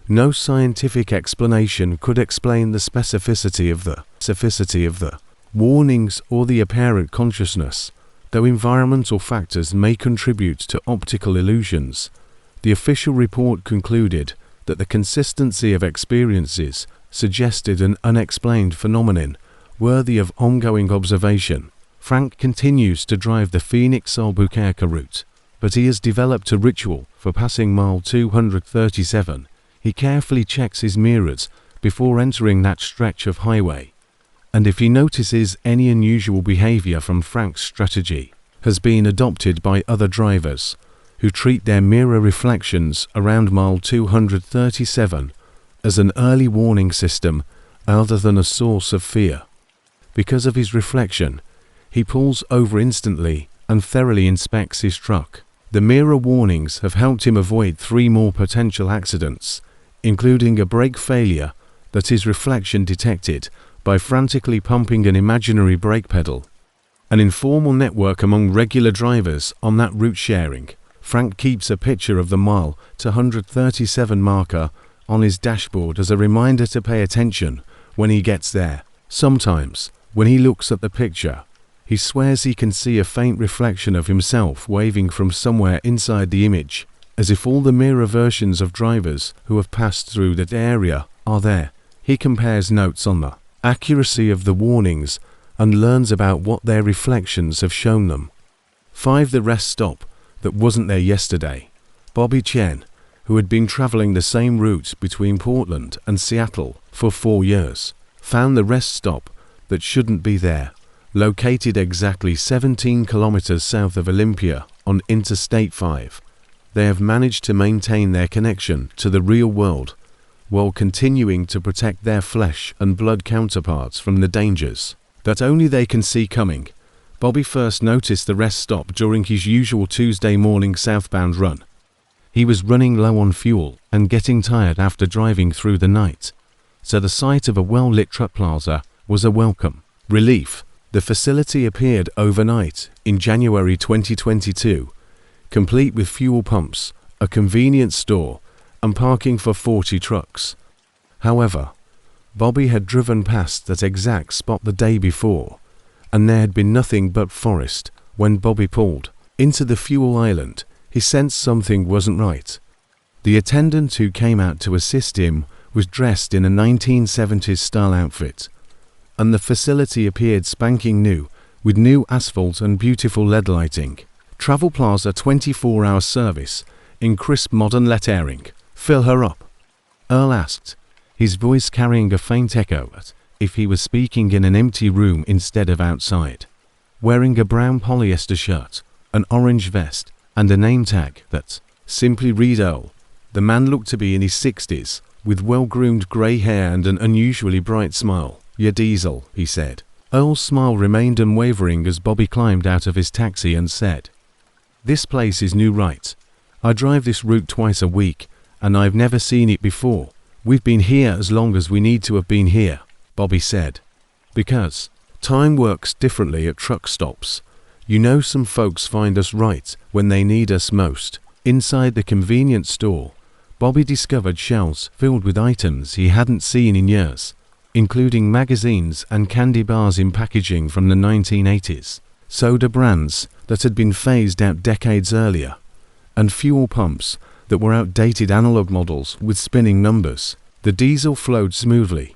no scientific explanation could explain the specificity of the warnings or the apparent consciousness. Though environmental factors may contribute to optical illusions, the official report concluded that the consistency of experiences suggested an unexplained phenomenon worthy of ongoing observation. Frank continues to drive the Phoenix-Albuquerque route, but he has developed a ritual for passing mile 237. He carefully checks his mirrors before entering that stretch of highway, and if he notices any unusual behavior from Frank's strategy has been adopted by other drivers, who treat their mirror reflections around mile 237 as an early warning system rather than a source of fear. Because of his reflection, he pulls over instantly and thoroughly inspects his truck. The mirror warnings have helped him avoid 3 more potential accidents, including a brake failure that his reflection detected by frantically pumping an imaginary brake pedal. An informal network among regular drivers on that route sharing. Frank keeps a picture of the mile 237 marker on his dashboard as a reminder to pay attention when he gets there. Sometimes, when he looks at the picture, he swears he can see a faint reflection of himself waving from somewhere inside the image, as if all the mirror versions of drivers who have passed through that area are there. He compares notes on the accuracy of the warnings and learns about what their reflections have shown them. 5. The rest stop that wasn't there yesterday. Bobby Chen, who had been traveling the same route between Portland and Seattle for 4 years, found the rest stop that shouldn't be there, located exactly 17 kilometers south of Olympia on Interstate 5. They have managed to maintain their connection to the real world while continuing to protect their flesh and blood counterparts from the dangers that only they can see coming. Bobby first noticed the rest stop during his usual Tuesday morning southbound run. He was running low on fuel and getting tired after driving through the night, so the sight of a well-lit truck plaza was a welcome relief. The facility appeared overnight in January 2022, complete with fuel pumps, a convenience store, and parking for 40 trucks. However, Bobby had driven past that exact spot the day before, and there had been nothing but forest. When Bobby pulled into the fuel island, he sensed something wasn't right. The attendant who came out to assist him was dressed in a 1970s style outfit, and the facility appeared spanking new, with new asphalt and beautiful LED lighting. Travel Plaza 24-hour service in crisp modern lettering. Fill her up, Earl asked, his voice carrying a faint echo as if he was speaking in an empty room instead of outside. Wearing a brown polyester shirt, an orange vest, and a name tag that simply read Earl, the man looked to be in his 60s, with well-groomed grey hair and an unusually bright smile. "Yeah, Diesel," he said. Earl's smile remained unwavering as Bobby climbed out of his taxi and said, "This place is new, right? I drive this route twice a week, and I've never seen it before. We've been here as long as we need to have been here," Bobby said. "Because time works differently at truck stops. You know, some folks find us right when they need us most." Inside the convenience store, Bobby discovered shelves filled with items he hadn't seen in years, including magazines and candy bars in packaging from the 1980s, soda brands that had been phased out decades earlier, and fuel pumps that were outdated analog models with spinning numbers. The diesel flowed smoothly,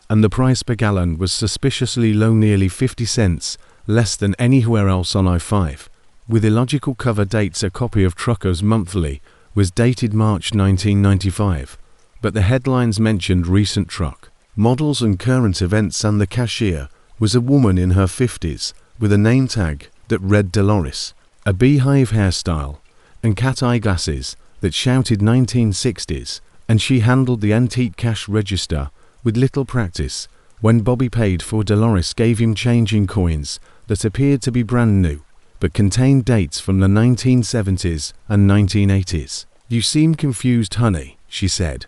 and the price per gallon was suspiciously low, nearly 50 cents less than anywhere else on I-5. With illogical cover dates, a copy of Truckers Monthly was dated March 1995, but the headlines mentioned recent truck models and current events, and the cashier was a woman in her 50s with a name tag that read Dolores, a beehive hairstyle, and cat eyeglasses that shouted 1960s, and she handled the antique cash register with little practice. When Bobby paid for, Dolores gave him change in coins that appeared to be brand new, but contained dates from the 1970s and 1980s. "You seem confused, honey," she said,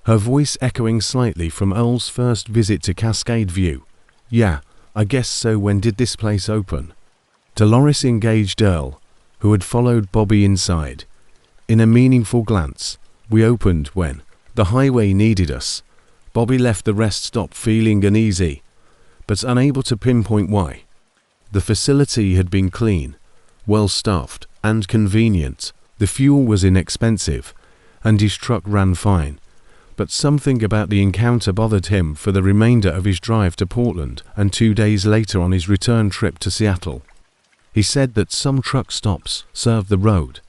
her voice echoing slightly from Earl's first visit to Cascade View. "Yeah, I guess so. When did this place open?" Dolores engaged Earl, who had followed Bobby inside, in a meaningful glance. "We opened when the highway needed us." Bobby left the rest stop feeling uneasy, but unable to pinpoint why. The facility had been clean, well-staffed, and convenient. The fuel was inexpensive, and his truck ran fine. But something about the encounter bothered him for the remainder of his drive to Portland and 2 days later on his return trip to Seattle. He said that some truck stops serve the road,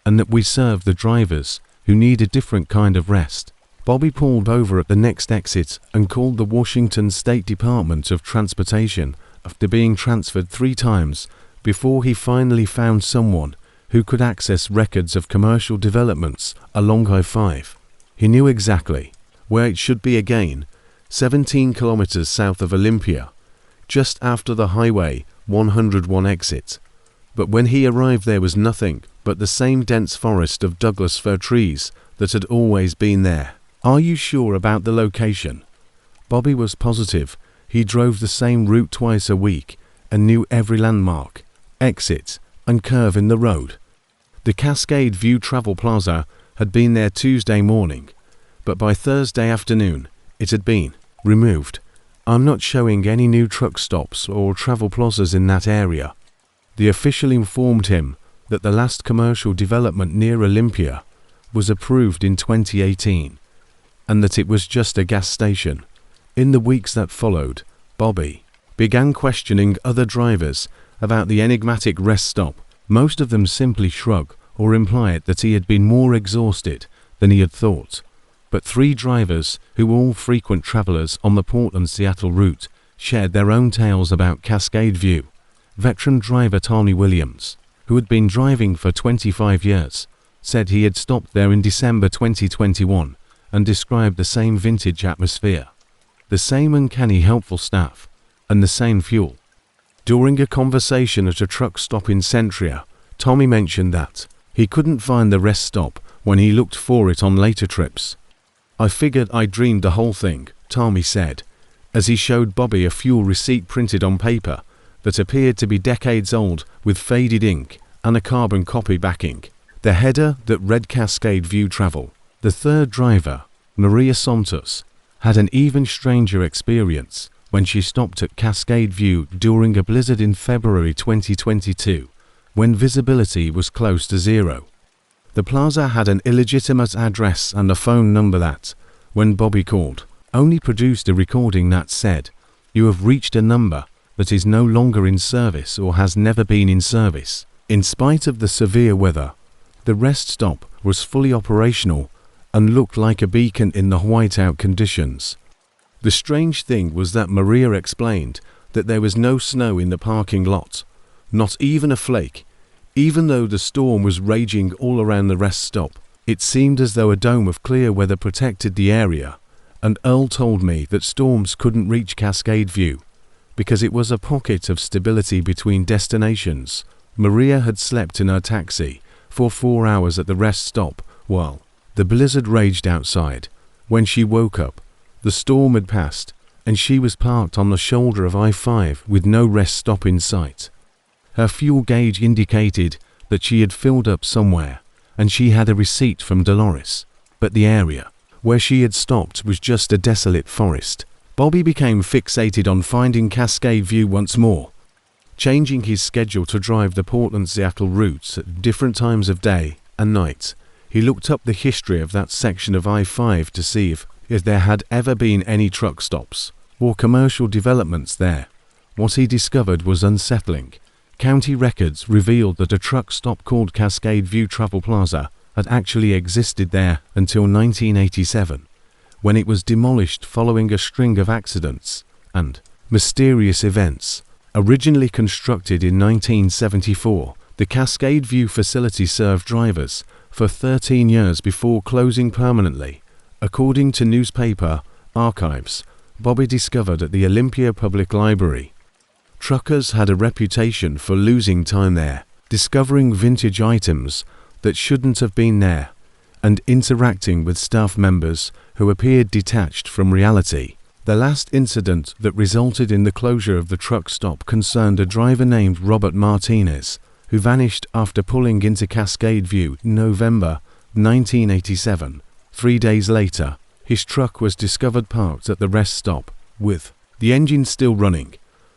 and that we serve the drivers who need a different kind of rest. Bobby pulled over at the next exit and called the Washington State Department of Transportation after being transferred 3 times before he finally found someone who could access records of commercial developments along I-5. He knew exactly where it should be again, 17 kilometers south of Olympia, just after the Highway 101 exit. But when he arrived, there was nothing but the same dense forest of Douglas fir trees that had always been there. "Are you sure about the location?" Bobby was positive. He drove the same route twice a week and knew every landmark, exit, and curve in the road. The Cascade View Travel Plaza had been there Tuesday morning, but by Thursday afternoon it had been removed. "I'm not showing any new truck stops or travel plazas in that area." The official informed him that the last commercial development near Olympia was approved in 2018, and that it was just a gas station. In the weeks that followed, Bobby began questioning other drivers about the enigmatic rest stop. Most of them simply shrugged or implied that he had been more exhausted than he had thought. But 3 drivers, who were all frequent travelers on the Portland-Seattle route, shared their own tales about Cascade View. Veteran driver Tommy Williams, who had been driving for 25 years, said he had stopped there in December 2021 and described the same vintage atmosphere, the same uncanny helpful staff, and the same fuel. During a conversation at a truck stop in Centria, Tommy mentioned that he couldn't find the rest stop when he looked for it on later trips. "I figured I dreamed the whole thing," Tommy said, as he showed Bobby a fuel receipt printed on paper that appeared to be decades old with faded ink and a carbon copy backing. The header that read Cascade View Travel. The third driver, Maria Santos, had an even stranger experience when she stopped at Cascade View during a blizzard in February 2022, when visibility was close to zero. The plaza had an illegitimate address and a phone number that, when Bobby called, only produced a recording that said, "You have reached a number that is no longer in service or has never been in service." In spite of the severe weather, the rest stop was fully operational and looked like a beacon in the whiteout conditions. The strange thing was that Maria explained that there was no snow in the parking lot, not even a flake. Even though the storm was raging all around the rest stop, it seemed as though a dome of clear weather protected the area, and Earl told me that storms couldn't reach Cascade View because it was a pocket of stability between destinations. Maria had slept in her taxi for 4 hours at the rest stop while the blizzard raged outside. When she woke up, the storm had passed, and she was parked on the shoulder of I-5 with no rest stop in sight. Her fuel gauge indicated that she had filled up somewhere, and she had a receipt from Dolores, but the area where she had stopped was just a desolate forest. Bobby became fixated on finding Cascade View once more, changing his schedule to drive the Portland-Seattle routes at different times of day and night. He looked up the history of that section of I-5 to see if there had ever been any truck stops or commercial developments there. What he discovered was unsettling. County records revealed that a truck stop called Cascade View Travel Plaza had actually existed there until 1987, when it was demolished following a string of accidents and mysterious events. Originally constructed in 1974, the Cascade View facility served drivers for 13 years before closing permanently. According to newspaper archives Bobby discovered at the Olympia Public Library, truckers had a reputation for losing time there, discovering vintage items that shouldn't have been there, and interacting with staff members who appeared detached from reality. The last incident that resulted in the closure of the truck stop concerned a driver named Robert Martinez, who vanished after pulling into Cascade View in November 1987. 3 days later, his truck was discovered parked at the rest stop, with the engine still running,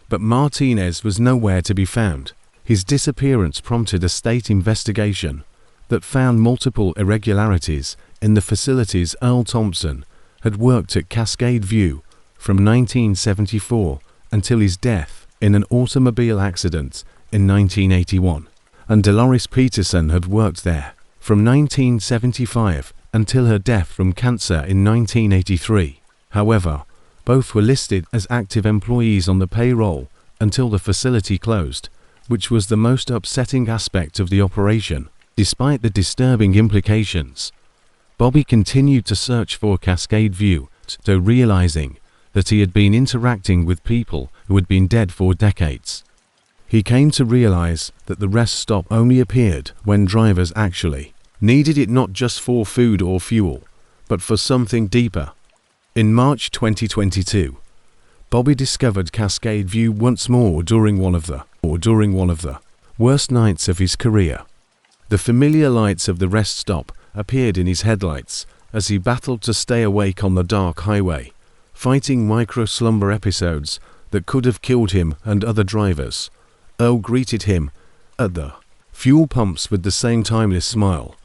but Martinez was nowhere to be found. His disappearance prompted a state investigation that found multiple irregularities in the facilities. Earl Thompson had worked at Cascade View from 1974 until his death in an automobile accident in 1981, and Dolores Peterson had worked there from 1975 until her death from cancer in 1983. However, both were listed as active employees on the payroll until the facility closed, which was the most upsetting aspect of the operation. Despite the disturbing implications, Bobby continued to search for Cascade View, though realizing that he had been interacting with people who had been dead for decades. He came to realize that the rest stop only appeared when drivers actually needed it, not just for food or fuel, but for something deeper. In March 2022, Bobby discovered Cascade View once more during one of the worst nights of his career. The familiar lights of the rest stop appeared in his headlights as he battled to stay awake on the dark highway, fighting micro-slumber episodes that could have killed him and other drivers. Earl greeted him at the fuel pumps with the same timeless smile.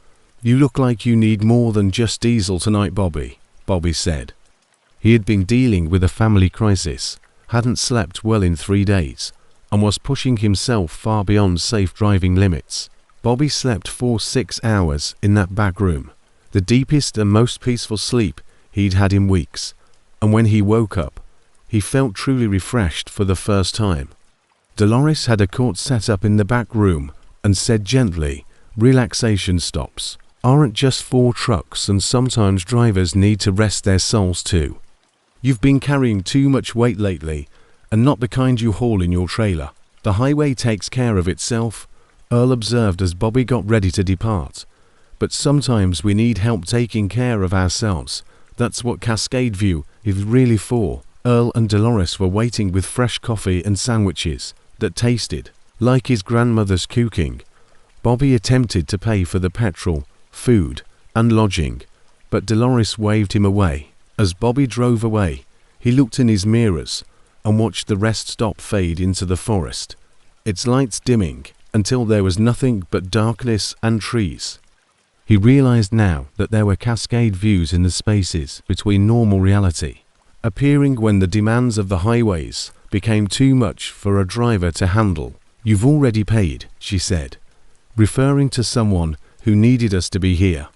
"You look like you need more than just diesel tonight, Bobby," Bobby said. He had been dealing with a family crisis, hadn't slept well in 3 days, and was pushing himself far beyond safe driving limits. Bobby slept for 6 hours in that back room, the deepest and most peaceful sleep he'd had in weeks, and when he woke up, he felt truly refreshed for the first time. Dolores had a court set up in the back room and said gently, "Relaxation stops aren't just for trucks, and sometimes drivers need to rest their souls too. You've been carrying too much weight lately, and not the kind you haul in your trailer. The highway takes care of itself," Earl observed as Bobby got ready to depart. "But sometimes we need help taking care of ourselves. That's what Cascade View is really for. Earl and Dolores were waiting with fresh coffee and sandwiches that tasted like his grandmother's cooking. Bobby attempted to pay for the petrol, food, and lodging, but Dolores waved him away. As Bobby drove away, he looked in his mirrors and watched the rest stop fade into the forest, its lights dimming until there was nothing but darkness and trees. He realized now that there were cascade views in the spaces between normal reality, appearing when the demands of the highways became too much for a driver to handle. "You've already paid," she said, referring to someone who needed us to be here.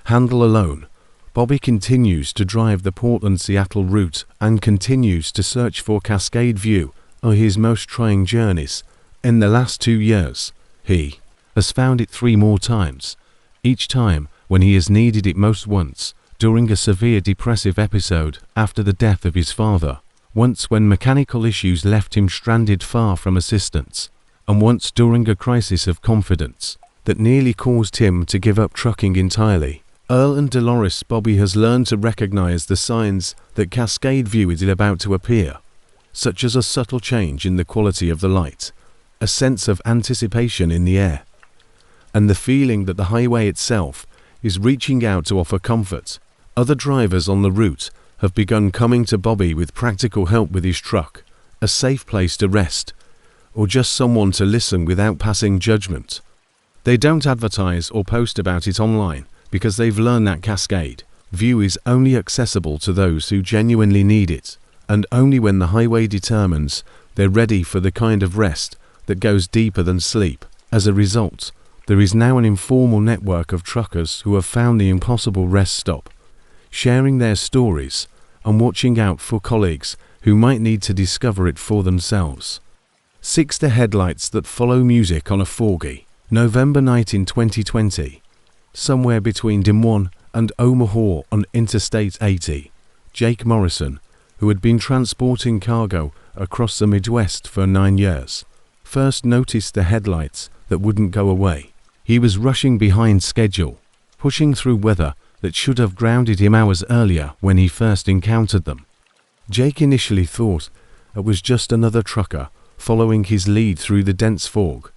Handle alone. Bobby continues to drive the Portland-Seattle route and continues to search for Cascade View on his most trying journeys. In the last 2 years, he has found it 3 more times, each time when he has needed it most. Once during a severe depressive episode after the death of his father, once when mechanical issues left him stranded far from assistance, and once during a crisis of confidence that nearly caused him to give up trucking entirely. Earl and Dolores. Bobby has learned to recognize the signs that Cascade View is about to appear, such as a subtle change in the quality of the light, a sense of anticipation in the air, and the feeling that the highway itself is reaching out to offer comfort. Other drivers on the route have begun coming to Bobby with practical help with his truck, a safe place to rest, or just someone to listen without passing judgment. They don't advertise or post about it online, because they've learned that Cascade View is only accessible to those who genuinely need it, and only when the highway determines they're ready for the kind of rest that goes deeper than sleep. As a result, there is now an informal network of truckers who have found the impossible rest stop, sharing their stories and watching out for colleagues who might need to discover it for themselves. 6 The headlights that follow music on a foggy November night in 2020. Somewhere between Des Moines and Omaha on Interstate 80, Jake Morrison, who had been transporting cargo across the Midwest for 9 years, first noticed the headlights that wouldn't go away. He was rushing behind schedule, pushing through weather that should have grounded him hours earlier when he first encountered them. Jake initially thought it was just another trucker following his lead through the dense fog,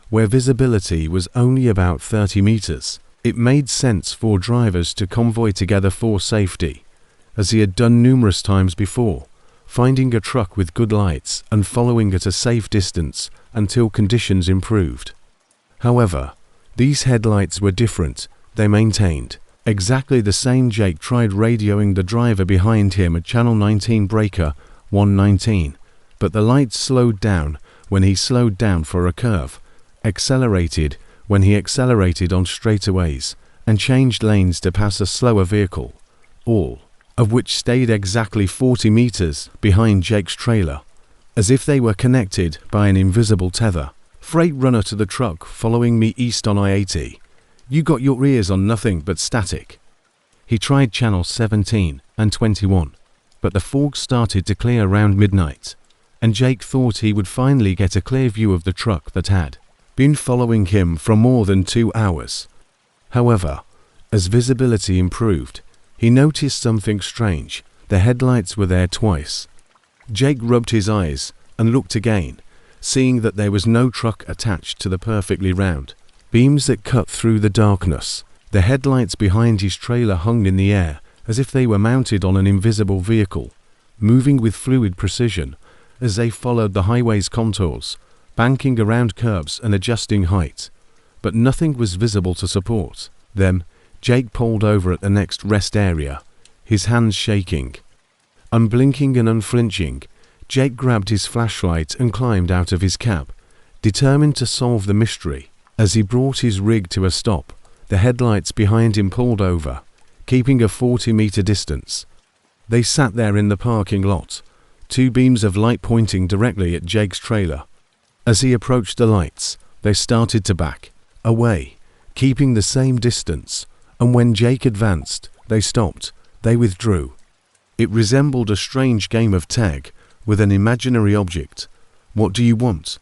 where visibility was only about 30 meters. It made sense for drivers to convoy together for safety, as he had done numerous times before, finding a truck with good lights and following at a safe distance until conditions improved. However, these headlights were different. They maintained exactly the same. Jake tried radioing the driver behind him at Channel 19 Breaker 119, but the lights slowed down when he slowed down for a curve, accelerated when he accelerated on straightaways, and changed lanes to pass a slower vehicle, all of which stayed exactly 40 meters behind Jake's trailer, as if they were connected by an invisible tether. "Freight runner to the truck following me east on I-80. You got your ears on nothing but static." He tried Channel 17 and 21, but the fog started to clear around midnight, and Jake thought he would finally get a clear view of the truck that had been following him for more than 2 hours. However, as visibility improved, he noticed something strange. The headlights were there twice. Jake rubbed his eyes and looked again, seeing that there was no truck attached to the perfectly round beams that cut through the darkness. The headlights behind his trailer hung in the air as if they were mounted on an invisible vehicle, moving with fluid precision as they followed the highway's contours, banking around curbs and adjusting height, but nothing was visible to support them. Jake pulled over at the next rest area, his hands shaking. Unblinking and unflinching, Jake grabbed his flashlight and climbed out of his cab, determined to solve the mystery. As he brought his rig to a stop, the headlights behind him pulled over, keeping a 40-meter distance. They sat there in the parking lot, 2 beams of light pointing directly at Jake's trailer. As he approached the lights, they started to back away, keeping the same distance, and when Jake advanced, they stopped. They withdrew. It resembled a strange game of tag with an imaginary object. "What do you want?"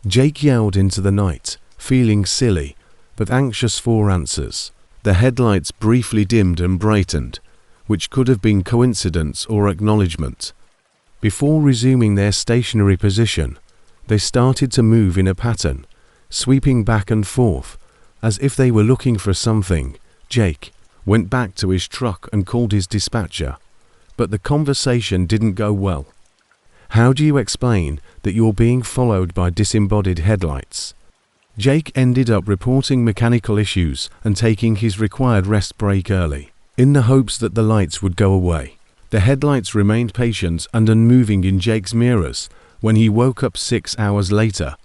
Jake yelled into the night, feeling silly, but anxious for answers. The headlights briefly dimmed and brightened, which could have been coincidence or acknowledgement. Before resuming their stationary position, they started to move in a pattern, sweeping back and forth, as if they were looking for something. Jake went back to his truck and called his dispatcher, but the conversation didn't go well. How do you explain that you're being followed by disembodied headlights? Jake ended up reporting mechanical issues and taking his required rest break early, in the hopes that the lights would go away. The headlights remained patient and unmoving in Jake's mirrors when he woke up 6 hours later.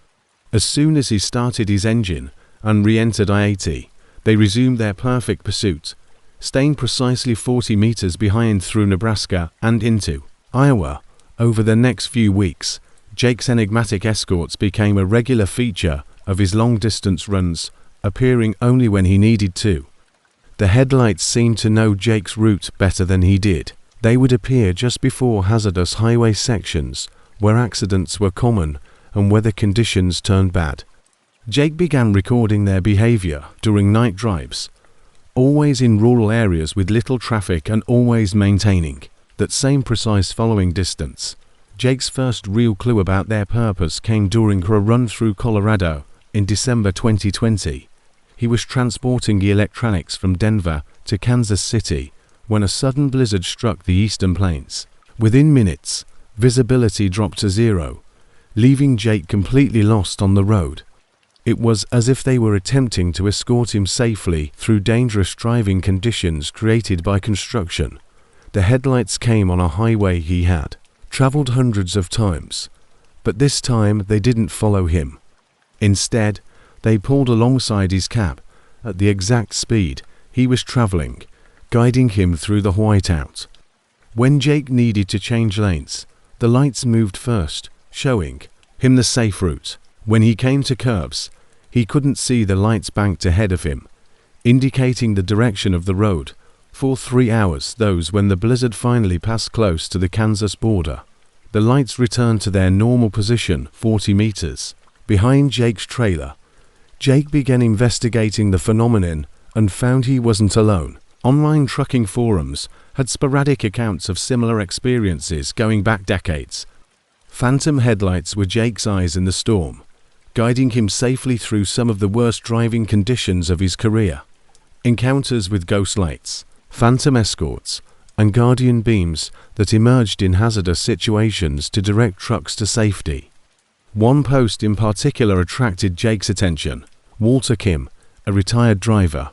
As soon as he started his engine and re-entered I-80, they resumed their perfect pursuit, staying precisely 40 meters behind through Nebraska and into Iowa. Over the next few weeks, Jake's enigmatic escorts became a regular feature of his long-distance runs, appearing only when he needed to. The headlights seemed to know Jake's route better than he did. They would appear just before hazardous highway sections, where accidents were common and weather conditions turned bad. Jake began recording their behavior during night drives, always in rural areas with little traffic and always maintaining that same precise following distance. Jake's first real clue about their purpose came during a run through Colorado in December 2020. He was transporting electronics from Denver to Kansas City when a sudden blizzard struck the eastern plains. Within minutes, visibility dropped to zero, leaving Jake completely lost on the road. It was as if they were attempting to escort him safely through dangerous driving conditions created by construction. The headlights came on a highway he had traveled hundreds of times, but this time they didn't follow him. Instead, they pulled alongside his cab at the exact speed he was traveling, guiding him through the whiteout. When Jake needed to change lanes, the lights moved first, showing him the safe route. When he came to curbs, he couldn't see the lights banked ahead of him, indicating the direction of the road. For 3 hours, those when the blizzard finally passed close to the Kansas border, the lights returned to their normal position 40 meters behind Jake's trailer. Jake began investigating the phenomenon and found he wasn't alone. Online trucking forums had sporadic accounts of similar experiences going back decades. Phantom headlights were Jake's eyes in the storm, guiding him safely through some of the worst driving conditions of his career. Encounters with ghost lights, phantom escorts, and guardian beams that emerged in hazardous situations to direct trucks to safety. One post in particular attracted Jake's attention. Walter Kim, a retired driver,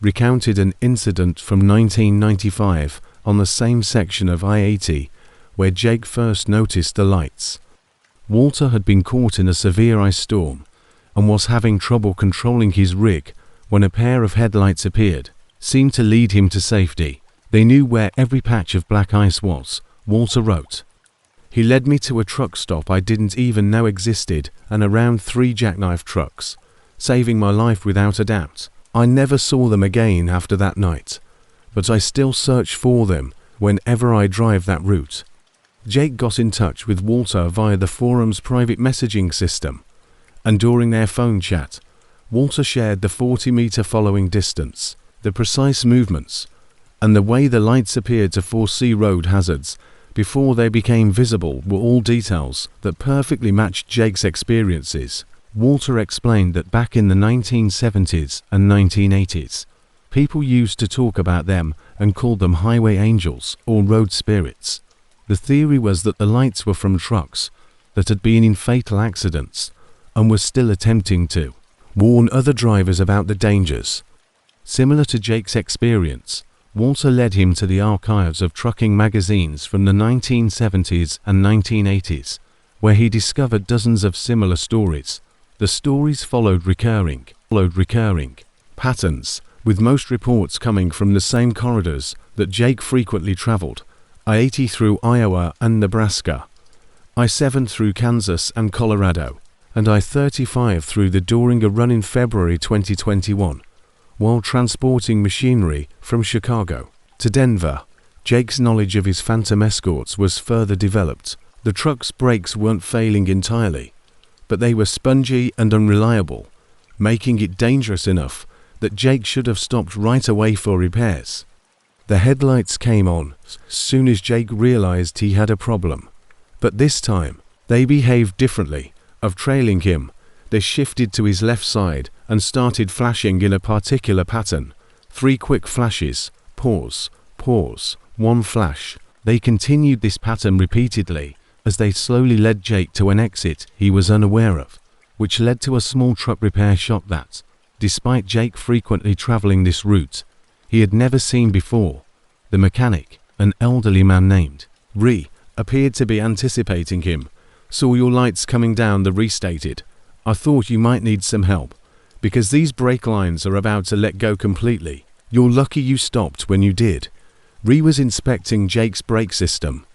recounted an incident from 1995 on the same section of I-80 where Jake first noticed the lights. Walter had been caught in a severe ice storm and was having trouble controlling his rig when a pair of headlights appeared, seemed to lead him to safety. They knew where every patch of black ice was, Walter wrote. He led me to a truck stop I didn't even know existed and around 3 jackknife trucks, saving my life without a doubt. I never saw them again after that night, but I still search for them whenever I drive that route. Jake got in touch with Walter via the forum's private messaging system, and during their phone chat, Walter shared the 40-meter following distance, the precise movements, and the way the lights appeared to foresee road hazards before they became visible were all details that perfectly matched Jake's experiences. Walter explained that back in the 1970s and 1980s, people used to talk about them and called them highway angels or road spirits. The theory was that the lights were from trucks that had been in fatal accidents and were still attempting to warn other drivers about the dangers. Similar to Jake's experience, Walter led him to the archives of trucking magazines from the 1970s and 1980s, where he discovered dozens of similar stories. The stories followed recurring patterns, with most reports coming from the same corridors that Jake frequently traveled: I-80 through Iowa and Nebraska, I-7 through Kansas and Colorado, and I-35 through the during a run in February 2021. While transporting machinery from Chicago to Denver, Jake's knowledge of his phantom escorts was further developed. The truck's brakes weren't failing entirely, but they were spongy and unreliable, making it dangerous enough that Jake should have stopped right away for repairs. The headlights came on as soon as Jake realized he had a problem. But this time, they behaved differently. Of trailing him, they shifted to his left side and started flashing in a particular pattern. 3 quick flashes, pause, pause, 1 flash. They continued this pattern repeatedly as they slowly led Jake to an exit he was unaware of, which led to a small truck repair shop that, despite Jake frequently traveling this route, he had never seen before. The mechanic, an elderly man named Ree, appeared to be anticipating him. "Saw your lights coming down," the Ree stated. "I thought you might need some help, because these brake lines are about to let go completely. You're lucky you stopped when you did." Ree was inspecting Jake's brake system.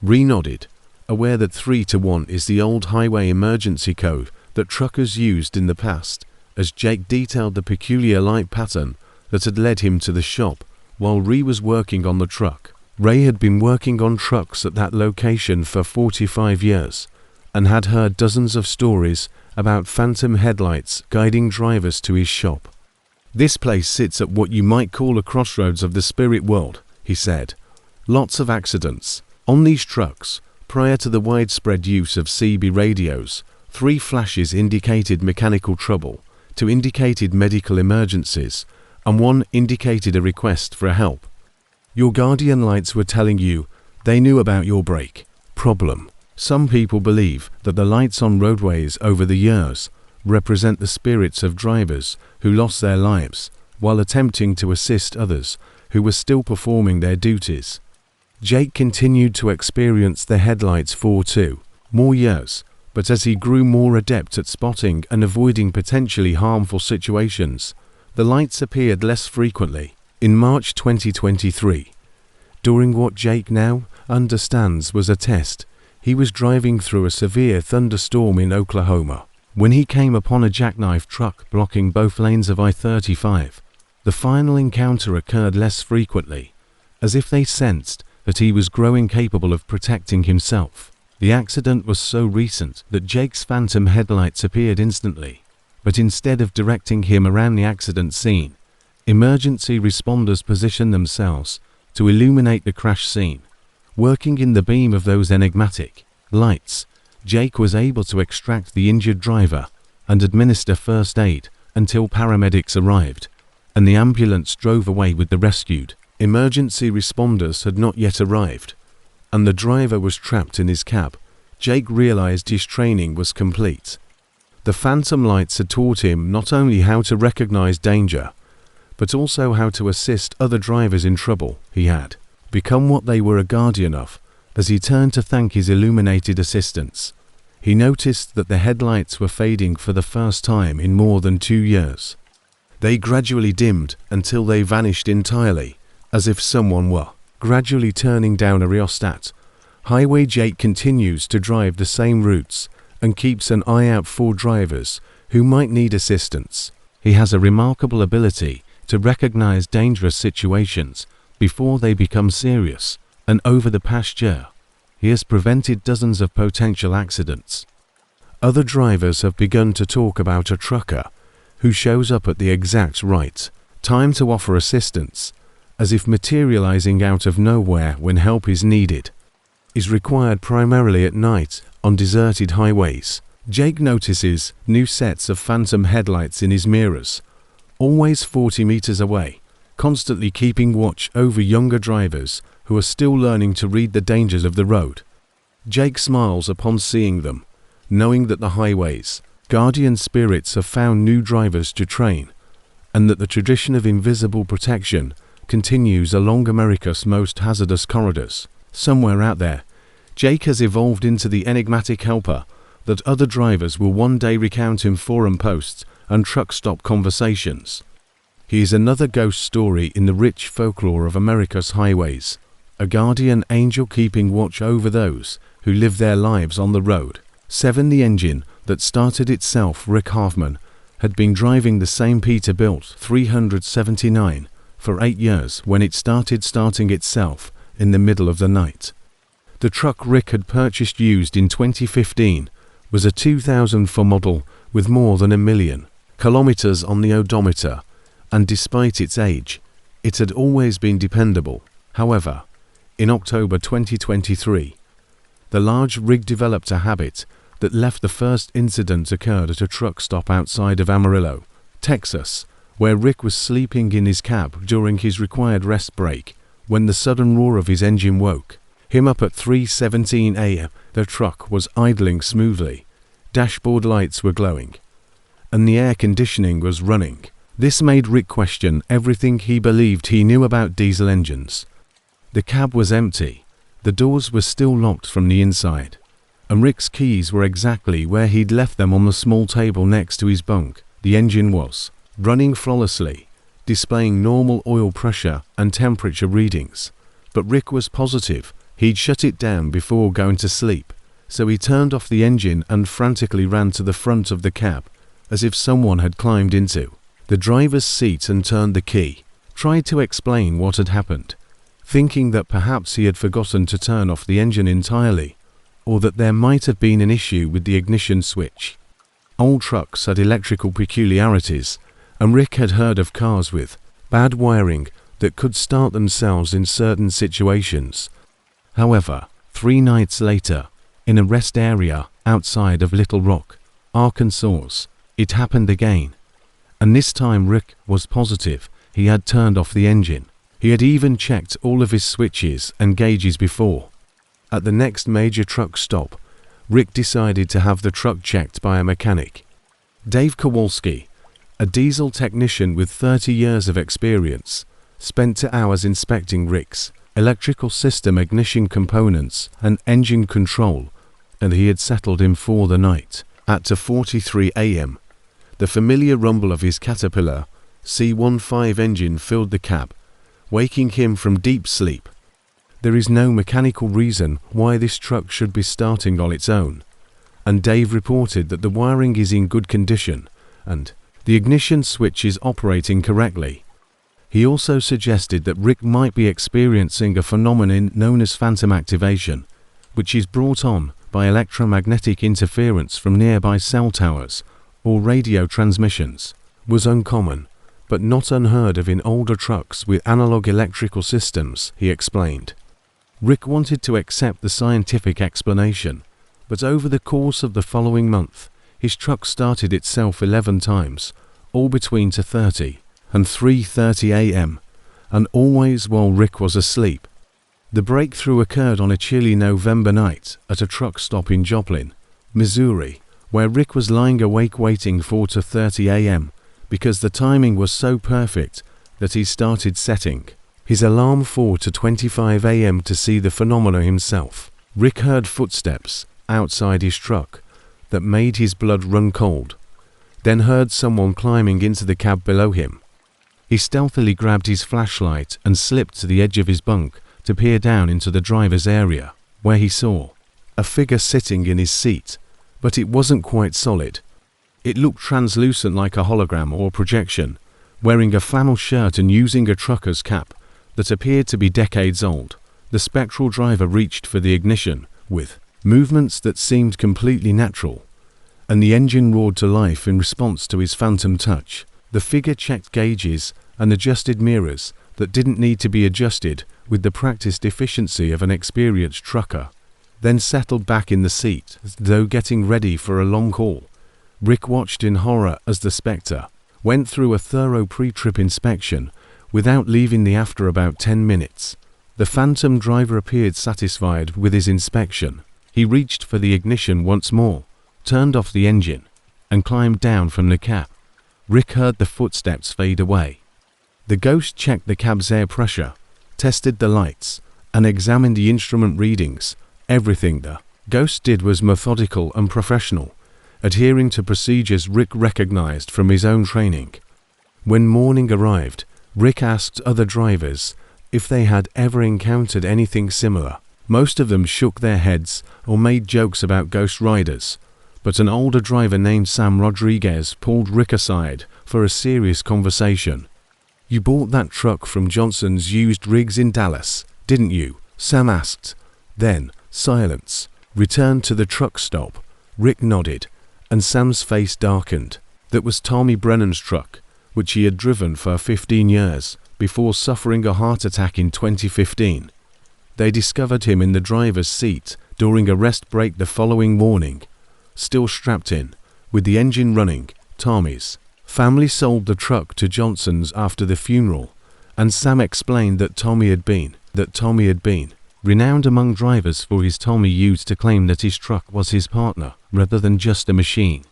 Ree nodded, aware that 3-to-1 is the old highway emergency code that truckers used in the past, as Jake detailed the peculiar light pattern that had led him to the shop while Ree was working on the truck. Ray had been working on trucks at that location for 45 years and had heard dozens of stories about phantom headlights guiding drivers to his shop. "This place sits at what you might call a crossroads of the spirit world," he said. "Lots of accidents. On these trucks, prior to the widespread use of CB radios, 3 flashes indicated mechanical trouble, 2 indicated medical emergencies, and 1 indicated a request for help. Your guardian lights were telling you they knew about your brake problem. Some people believe that the lights on roadways over the years represent the spirits of drivers who lost their lives while attempting to assist others who were still performing their duties." Jake continued to experience the headlights for 2 more years, but as he grew more adept at spotting and avoiding potentially harmful situations, the lights appeared less frequently. In March 2023, during what Jake now understands was a test, he was driving through a severe thunderstorm in Oklahoma when he came upon a jackknife truck blocking both lanes of I-35. The final encounter occurred less frequently, as if they sensed that he was growing capable of protecting himself. The accident was so recent that Jake's phantom headlights appeared instantly, but instead of directing him around the accident scene, emergency responders positioned themselves to illuminate the crash scene. Working in the beam of those enigmatic lights, Jake was able to extract the injured driver and administer first aid until paramedics arrived, and the ambulance drove away with the rescued. Emergency responders had not yet arrived, and the driver was trapped in his cab. Jake realized his training was complete. The phantom lights had taught him not only how to recognize danger, but also how to assist other drivers in trouble. He had become what they were a guardian of. As he turned to thank his illuminated assistants, he noticed that the headlights were fading for the first time in more than 2 years. They gradually dimmed until they vanished entirely, as if someone were gradually turning down a rheostat. Highway Jake continues to drive the same routes and keeps an eye out for drivers who might need assistance. He has a remarkable ability to recognize dangerous situations before they become serious, and over the past year, he has prevented dozens of potential accidents. Other drivers have begun to talk about a trucker who shows up at the exact right time to offer assistance, as if materializing out of nowhere when help is needed. Is required primarily at night on deserted highways. Jake notices new sets of phantom headlights in his mirrors, always 40 meters away, constantly keeping watch over younger drivers who are still learning to read the dangers of the road. Jake smiles upon seeing them, knowing that the highways' guardian spirits have found new drivers to train, and that the tradition of invisible protection continues along America's most hazardous corridors. Somewhere out there, Jake has evolved into the enigmatic helper that other drivers will one day recount in forum posts and truck stop conversations. He is another ghost story in the rich folklore of America's highways, a guardian angel keeping watch over those who live their lives on the road. 7. The engine that started itself. Rick Hoffman had been driving the same Peterbilt 379 for 8 years when it started starting itself in the middle of the night. The truck Rick had purchased used in 2015 was a 2004 model with more than 1 million kilometers on the odometer, and despite its age, It had always been dependable. However, in October 2023, the large rig developed a habit that left. The first incident occurred at a truck stop outside of Amarillo, Texas, where Rick was sleeping in his cab during his required rest break when the sudden roar of his engine woke him up at 3:17 a.m. The truck was idling smoothly, dashboard lights were glowing, and the air conditioning was running. This made Rick question everything he believed he knew about diesel engines. The cab was empty, the doors were still locked from the inside, and Rick's keys were exactly where he'd left them on the small table next to his bunk. The engine was running flawlessly, displaying normal oil pressure and temperature readings, but Rick was positive he'd shut it down before going to sleep, so he turned off the engine and frantically ran to the front of the cab, as if someone had climbed into the driver's seat and turned the key, tried to explain what had happened, thinking that perhaps he had forgotten to turn off the engine entirely, or that there might have been an issue with the ignition switch. Old trucks had electrical peculiarities, and Rick had heard of cars with bad wiring that could start themselves in certain situations. However, 3 nights later, in a rest area outside of Little Rock, Arkansas, it happened again. And this time Rick was positive he had turned off the engine. He had even checked all of his switches and gauges before. At the next major truck stop, Rick decided to have the truck checked by a mechanic. Dave Kowalski, a diesel technician with 30 years of experience, spent 2 hours inspecting Rick's electrical system, ignition components, and engine control, and he had settled him for the night. At 2:43 a.m., the familiar rumble of his Caterpillar C15 engine filled the cab, waking him from deep sleep. There is no mechanical reason why this truck should be starting on its own, and Dave reported that the wiring is in good condition and the ignition switch is operating correctly. He also suggested that Rick might be experiencing a phenomenon known as phantom activation, which is brought on by electromagnetic interference from nearby cell towers or radio transmissions, was uncommon, but not unheard of in older trucks with analog electrical systems, he explained. Rick wanted to accept the scientific explanation, but over the course of the following month, his truck started itself 11 times, all between 2:30 and 3:30 a.m., and always while Rick was asleep. The breakthrough occurred on a chilly November night at a truck stop in Joplin, Missouri, where Rick was lying awake waiting for 2:30 a.m. because the timing was so perfect that he started setting his alarm for 2:25 a.m. to see the phenomena himself. Rick heard footsteps outside his truck that made his blood run cold, then heard someone climbing into the cab below him. He stealthily grabbed his flashlight and slipped to the edge of his bunk to peer down into the driver's area, where he saw a figure sitting in his seat, but it wasn't quite solid. It looked translucent like a hologram or projection, wearing a flannel shirt and using a trucker's cap that appeared to be decades old. The spectral driver reached for the ignition with movements that seemed completely natural, and the engine roared to life in response to his phantom touch. The figure checked gauges and adjusted mirrors that didn't need to be adjusted with the practiced efficiency of an experienced trucker, then settled back in the seat as though getting ready for a long haul. Rick watched in horror as the Spectre went through a thorough pre-trip inspection without leaving the after about 10 minutes. The phantom driver appeared satisfied with his inspection. He reached for the ignition once more, turned off the engine, and climbed down from the cab. Rick heard the footsteps fade away. The ghost checked the cab's air pressure, tested the lights, and examined the instrument readings. Everything the ghost did was methodical and professional, adhering to procedures Rick recognized from his own training. When morning arrived, Rick asked other drivers if they had ever encountered anything similar. Most of them shook their heads or made jokes about ghost riders, but an older driver named Sam Rodriguez pulled Rick aside for a serious conversation. "You bought that truck from Johnson's used rigs in Dallas, didn't you?" Sam asked. Then, silence. Returned to the truck stop. Rick nodded, and Sam's face darkened. That was Tommy Brennan's truck, which he had driven for 15 years. before suffering a heart attack in 2015. They discovered him in the driver's seat during a rest break the following morning, still strapped in, with the engine running. Tommy's family sold the truck to Johnson's after the funeral, and Sam explained that Tommy had been renowned among drivers for his Tommy used to claim that his truck was his partner rather than just a machine,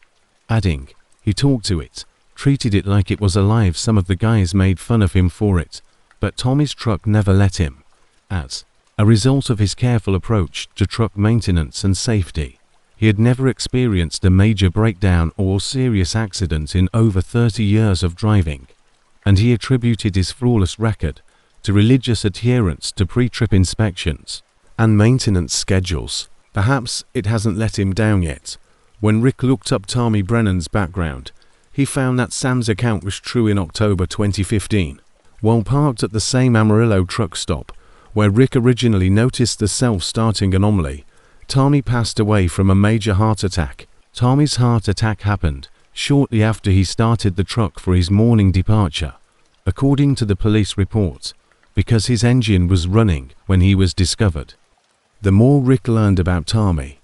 adding, he talked to it, treated it like it was alive. Some of the guys made fun of him for it, but Tommy's truck never let him. As a result of his careful approach to truck maintenance and safety, he had never experienced a major breakdown or serious accident in over 30 years of driving, and he attributed his flawless record to religious adherence to pre-trip inspections and maintenance schedules. Perhaps it hasn't let him down yet. When Rick looked up Tommy Brennan's background, he found that Sam's account was true in October 2015. While parked at the same Amarillo truck stop, where Rick originally noticed the self-starting anomaly, Tommy passed away from a major heart attack. Tommy's heart attack happened shortly after he started the truck for his morning departure, according to the police report, because his engine was running when he was discovered. The more Rick learned about Tommy,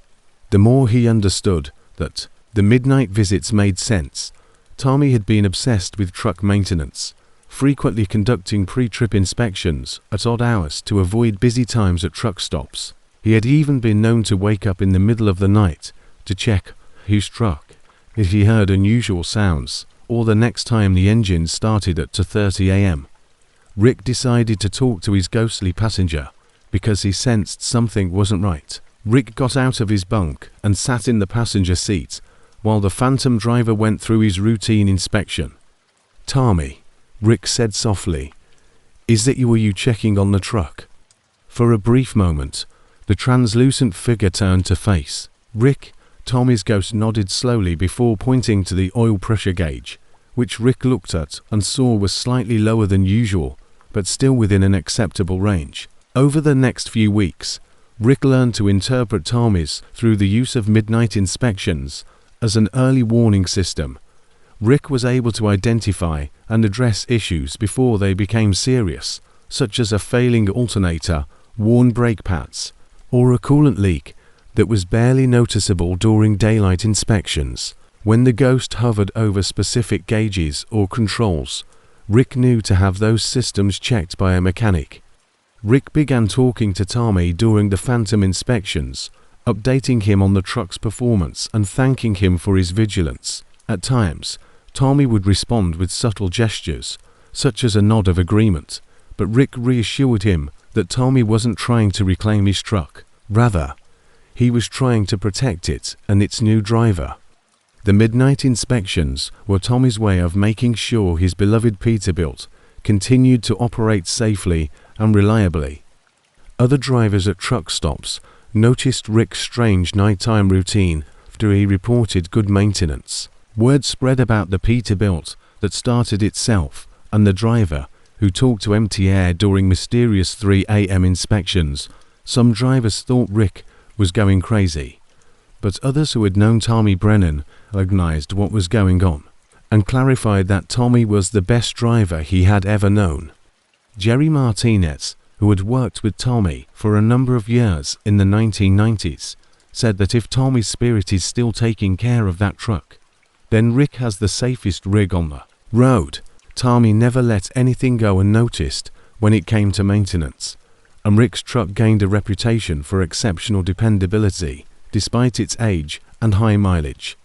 the more he understood that the midnight visits made sense. Tommy had been obsessed with truck maintenance, frequently conducting pre-trip inspections at odd hours to avoid busy times at truck stops. He had even been known to wake up in the middle of the night to check his truck if he heard unusual sounds, or the next time the engine started at 2:30 a.m. Rick decided to talk to his ghostly passenger because he sensed something wasn't right. Rick got out of his bunk and sat in the passenger seat while the phantom driver went through his routine inspection. "Tommy," Rick said softly, "is that you? Were you checking on the truck?" For a brief moment, the translucent figure turned to face Rick. Tommy's ghost nodded slowly before pointing to the oil pressure gauge, which Rick looked at and saw was slightly lower than usual, but still within an acceptable range. Over the next few weeks, Rick learned to interpret Tommy's through the use of midnight inspections as an early warning system. Rick was able to identify and address issues before they became serious, such as a failing alternator, worn brake pads, or a coolant leak that was barely noticeable during daylight inspections. When the ghost hovered over specific gauges or controls, Rick knew to have those systems checked by a mechanic. Rick began talking to Tommy during the phantom inspections, updating him on the truck's performance and thanking him for his vigilance. At times, Tommy would respond with subtle gestures, such as a nod of agreement, but Rick reassured him that Tommy wasn't trying to reclaim his truck. Rather, he was trying to protect it and its new driver. The midnight inspections were Tommy's way of making sure his beloved Peterbilt continued to operate safely and reliably. Other drivers at truck stops noticed Rick's strange nighttime routine after he reported good maintenance. Word spread about the Peterbilt that started itself and the driver who talked to empty air during mysterious 3 a.m. inspections. Some drivers thought Rick was going crazy, but others who had known Tommy Brennan recognized what was going on and clarified that Tommy was the best driver he had ever known. Jerry Martinez, who had worked with Tommy for a number of years in the 1990s, said that if Tommy's spirit is still taking care of that truck, then Rick has the safest rig on the road. Tommy never let anything go unnoticed when it came to maintenance, and Rick's truck gained a reputation for exceptional dependability despite its age and high mileage.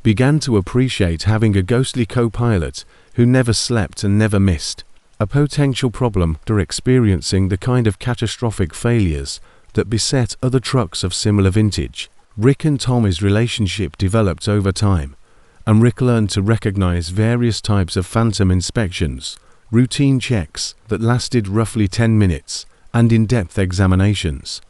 Began to appreciate having a ghostly co-pilot who never slept and never missed, a potential problem after experiencing the kind of catastrophic failures that beset other trucks of similar vintage. Rick and Tommy's relationship developed over time, and Rick learned to recognize various types of phantom inspections, routine checks that lasted roughly 10 minutes, and in-depth examinations.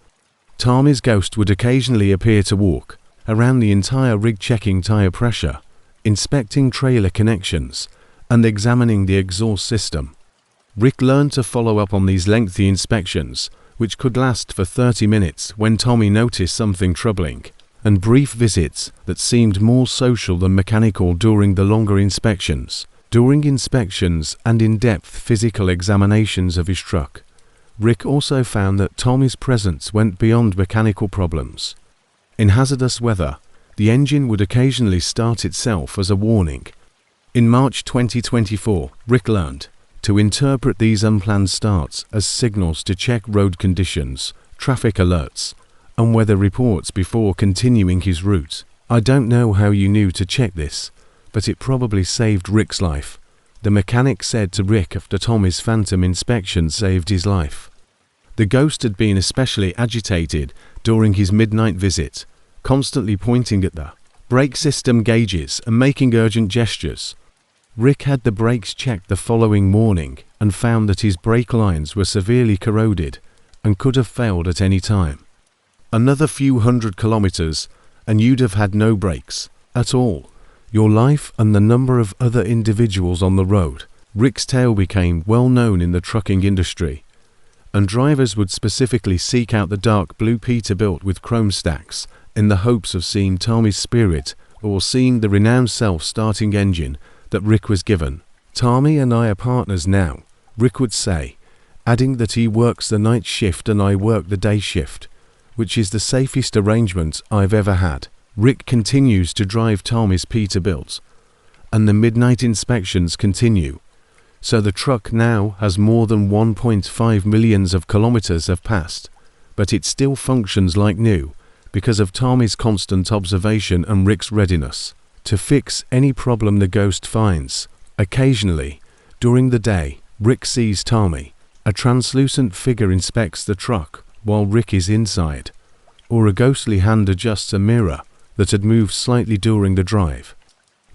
Tommy's ghost would occasionally appear to walk around the entire rig, checking tire pressure, inspecting trailer connections, and examining the exhaust system. Rick learned to follow up on these lengthy inspections, which could last for 30 minutes when Tommy noticed something troubling, and brief visits that seemed more social than mechanical during the longer inspections. During inspections and in-depth physical examinations of his truck, Rick also found that Tommy's presence went beyond mechanical problems. In hazardous weather, the engine would occasionally start itself as a warning. In March 2024, Rick learned to interpret these unplanned starts as signals to check road conditions, traffic alerts, and weather reports before continuing his route. "I don't know how you knew to check this, but it probably saved Rick's life," the mechanic said to Rick after Tommy's phantom inspection saved his life. The ghost had been especially agitated during his midnight visit, constantly pointing at the brake system gauges and making urgent gestures. Rick had the brakes checked the following morning and found that his brake lines were severely corroded and could have failed at any time. Another few hundred kilometers and you'd have had no brakes at all. Your life and the number of other individuals on the road. Rick's tale became well known in the trucking industry, and drivers would specifically seek out the dark blue Peterbilt with chrome stacks in the hopes of seeing Tommy's spirit or seeing the renowned self-starting engine that Rick was given. "Tommy and I are partners now," Rick would say, adding that he works the night shift and I work the day shift, which is the safest arrangement I've ever had. Rick continues to drive Tommy's Peterbilt, and the midnight inspections continue. So the truck now has more than 1.5 million kilometers have passed, but it still functions like new because of Tommy's constant observation and Rick's readiness to fix any problem the ghost finds. Occasionally, during the day, Rick sees Tommy. A translucent figure inspects the truck while Rick is inside, or a ghostly hand adjusts a mirror that had moved slightly during the drive.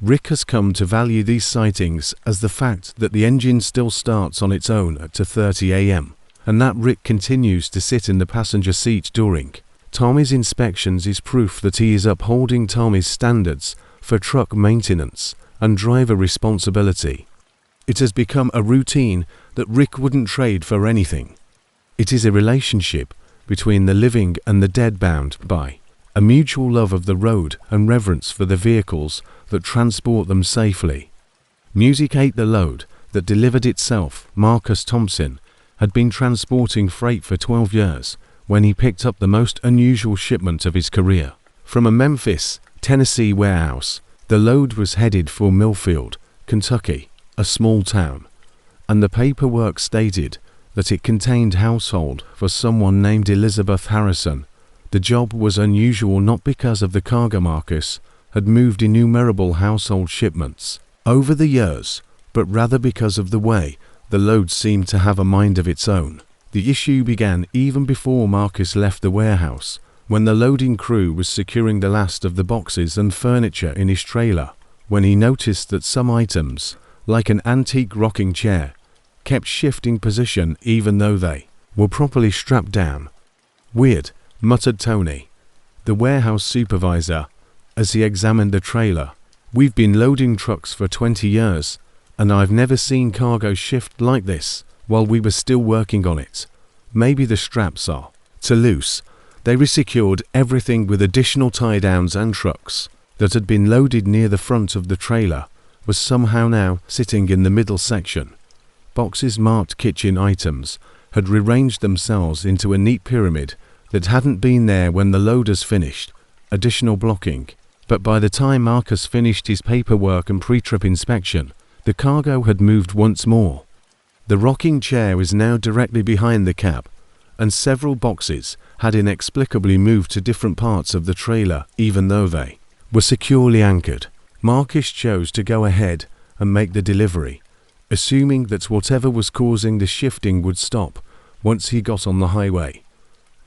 Rick has come to value these sightings as the fact that the engine still starts on its own at 2:30 a.m. and that Rick continues to sit in the passenger seat during Tommy's inspections is proof that he is upholding Tommy's standards for truck maintenance and driver responsibility. It has become a routine that Rick wouldn't trade for anything. It is a relationship between the living and the dead, bound by a mutual love of the road and reverence for the vehicles that transport them safely. Music ate the load that delivered itself. Marcus Thompson had been transporting freight for 12 years when he picked up the most unusual shipment of his career. From a Memphis, Tennessee warehouse, the load was headed for Millfield, Kentucky, a small town, and the paperwork stated that it contained household for someone named Elizabeth Harrison. The job was unusual not because of the cargo Marcus had moved innumerable household shipments over the years, but rather because of the way the load seemed to have a mind of its own. The issue began even before Marcus left the warehouse, when the loading crew was securing the last of the boxes and furniture in his trailer, when he noticed that some items, like an antique rocking chair, kept shifting position even though they were properly strapped down. "Weird," muttered Tony, the warehouse supervisor, as he examined the trailer. "We've been loading trucks for 20 years, and I've never seen cargo shift like this while we were still working on it. Maybe the straps are too loose." They resecured everything with additional tie-downs, and trucks that had been loaded near the front of the trailer was somehow now sitting in the middle section. Boxes marked kitchen items had rearranged themselves into a neat pyramid that hadn't been there when the loaders finished. Additional blocking. But by the time Marcus finished his paperwork and pre-trip inspection, the cargo had moved once more. The rocking chair was now directly behind the cab, and several boxes had inexplicably moved to different parts of the trailer even though they were securely anchored. Marcus chose to go ahead and make the delivery, assuming that whatever was causing the shifting would stop once he got on the highway.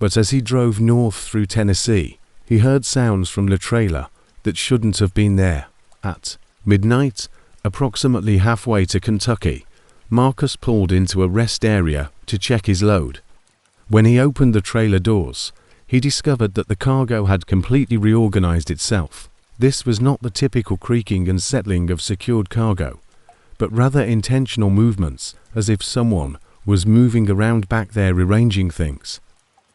But as he drove north through Tennessee, he heard sounds from the trailer that shouldn't have been there. At midnight, approximately halfway to Kentucky, Marcus pulled into a rest area to check his load. When he opened the trailer doors, he discovered that the cargo had completely reorganized itself. This was not the typical creaking and settling of secured cargo, but rather intentional movements, as if someone was moving around back there rearranging things.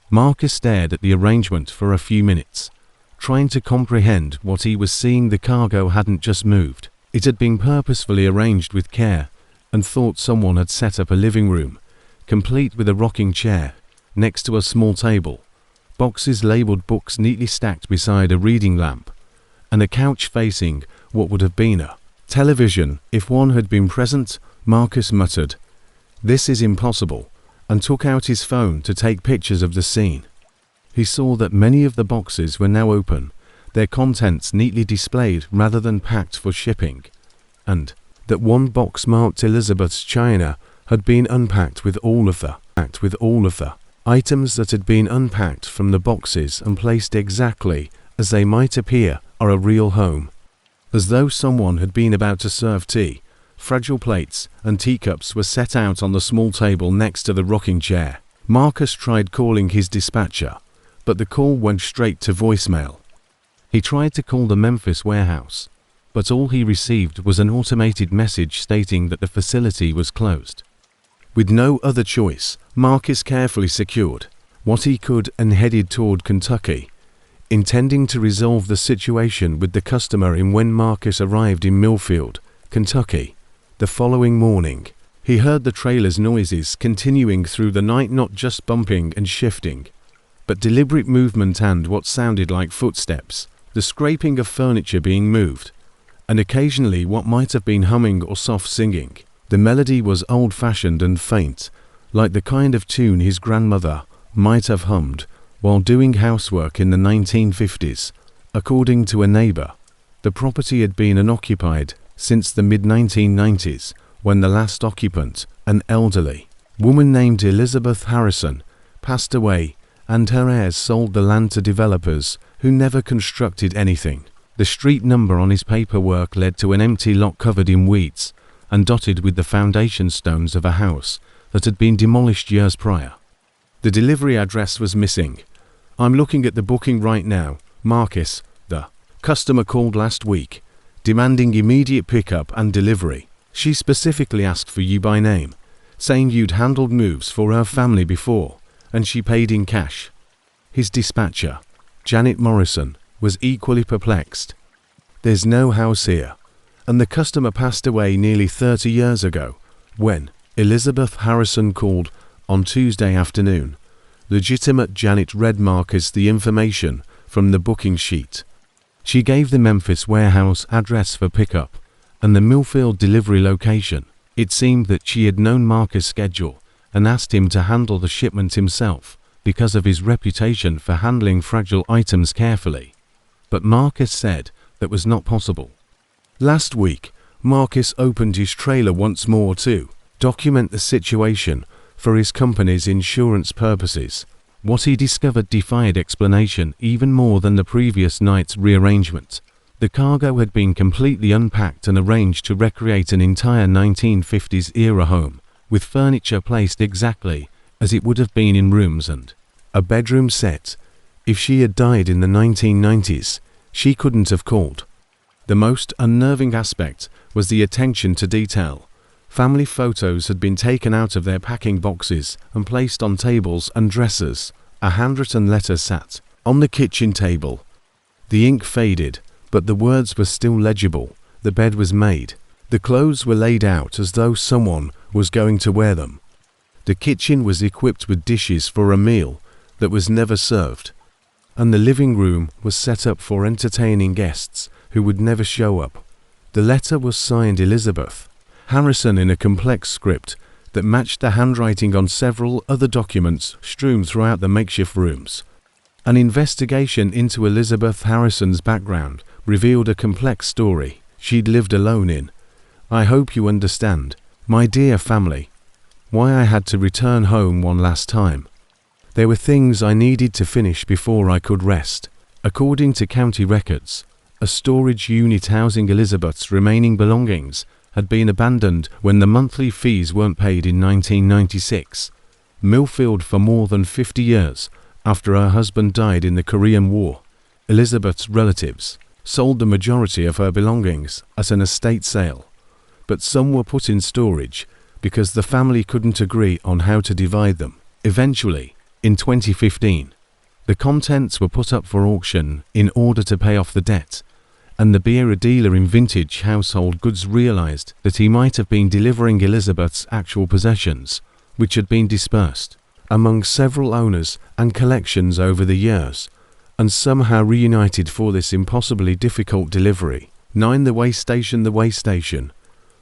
Marcus stared at the arrangement for a few minutes, trying to comprehend what he was seeing. The cargo hadn't just moved, It had been purposefully arranged with care and thought someone had set up a living room, complete with a rocking chair, next to a small table, boxes labelled books neatly stacked beside a reading lamp, and a couch facing what would have been a television if one had been present. Marcus muttered, "This is impossible," and took out his phone to take pictures of the scene. He saw that many of the boxes were now open, their contents neatly displayed rather than packed for shipping, and that one box marked Elizabeth's China had been unpacked with all of the items that had been unpacked from the boxes and placed exactly as they might appear are a real home. As though someone had been about to serve tea, fragile plates and teacups were set out on the small table next to the rocking chair. Marcus tried calling his dispatcher, but the call went straight to voicemail. He tried to call the Memphis warehouse, but all he received was an automated message stating that the facility was closed. With no other choice, Marcus carefully secured what he could and headed toward Kentucky, intending to resolve the situation with the customer. When Marcus arrived in Millfield, Kentucky, the following morning, he heard the trailer's noises continuing through the night, not just bumping and shifting, but deliberate movement and what sounded like footsteps, the scraping of furniture being moved, and occasionally what might have been humming or soft singing. The melody was old-fashioned and faint, like the kind of tune his grandmother might have hummed while doing housework in the 1950s. According to a neighbor, the property had been unoccupied since the mid-1990s, when the last occupant, an elderly woman named Elizabeth Harrison, passed away, and her heirs sold the land to developers who never constructed anything. The street number on his paperwork led to an empty lot covered in weeds and dotted with the foundation stones of a house that had been demolished years prior. The delivery address was missing. "I'm looking at the booking right now, Marcus. The customer called last week, demanding immediate pickup and delivery. She specifically asked for you by name, saying you'd handled moves for her family before, and she paid in cash." His dispatcher, Janet Morrison, was equally perplexed. "There's no house here, and the customer passed away nearly 30 years ago." When Elizabeth Harrison called on Tuesday afternoon, legitimate Janet read Marcus the information from the booking sheet. She gave the Memphis warehouse address for pickup and the Millfield delivery location. It seemed that she had known Marcus' schedule and asked him to handle the shipment himself because of his reputation for handling fragile items carefully. But Marcus said that was not possible. Last week, Marcus opened his trailer once more to document the situation for his company's insurance purposes. What he discovered defied explanation even more than the previous night's rearrangement. The cargo had been completely unpacked and arranged to recreate an entire 1950s era home, with furniture placed exactly as it would have been in rooms and a bedroom set. If she had died in the 1990s, she couldn't have called. The most unnerving aspect was the attention to detail. Family photos had been taken out of their packing boxes and placed on tables and dressers. A handwritten letter sat on the kitchen table. The ink faded, but the words were still legible. The bed was made. The clothes were laid out as though someone was going to wear them. The kitchen was equipped with dishes for a meal that was never served, and the living room was set up for entertaining guests who would never show up. The letter was signed Elizabeth Harrison in a complex script that matched the handwriting on several other documents strewn throughout the makeshift rooms. An investigation into Elizabeth Harrison's background revealed a complex story she'd lived alone in. "I hope you understand, my dear family, why I had to return home one last time. There were things I needed to finish before I could rest." According to county records, a storage unit housing Elizabeth's remaining belongings had been abandoned when the monthly fees weren't paid in 1996. Millfield for more than 50 years after her husband died in the Korean War. Elizabeth's relatives sold the majority of her belongings at an estate sale, but some were put in storage because the family couldn't agree on how to divide them. Eventually, in 2015, the contents were put up for auction in order to pay off the debt, and the beer dealer in vintage household goods realized that he might have been delivering Elizabeth's actual possessions, which had been dispersed among several owners and collections over the years, and somehow reunited for this impossibly difficult delivery. 9. The way station,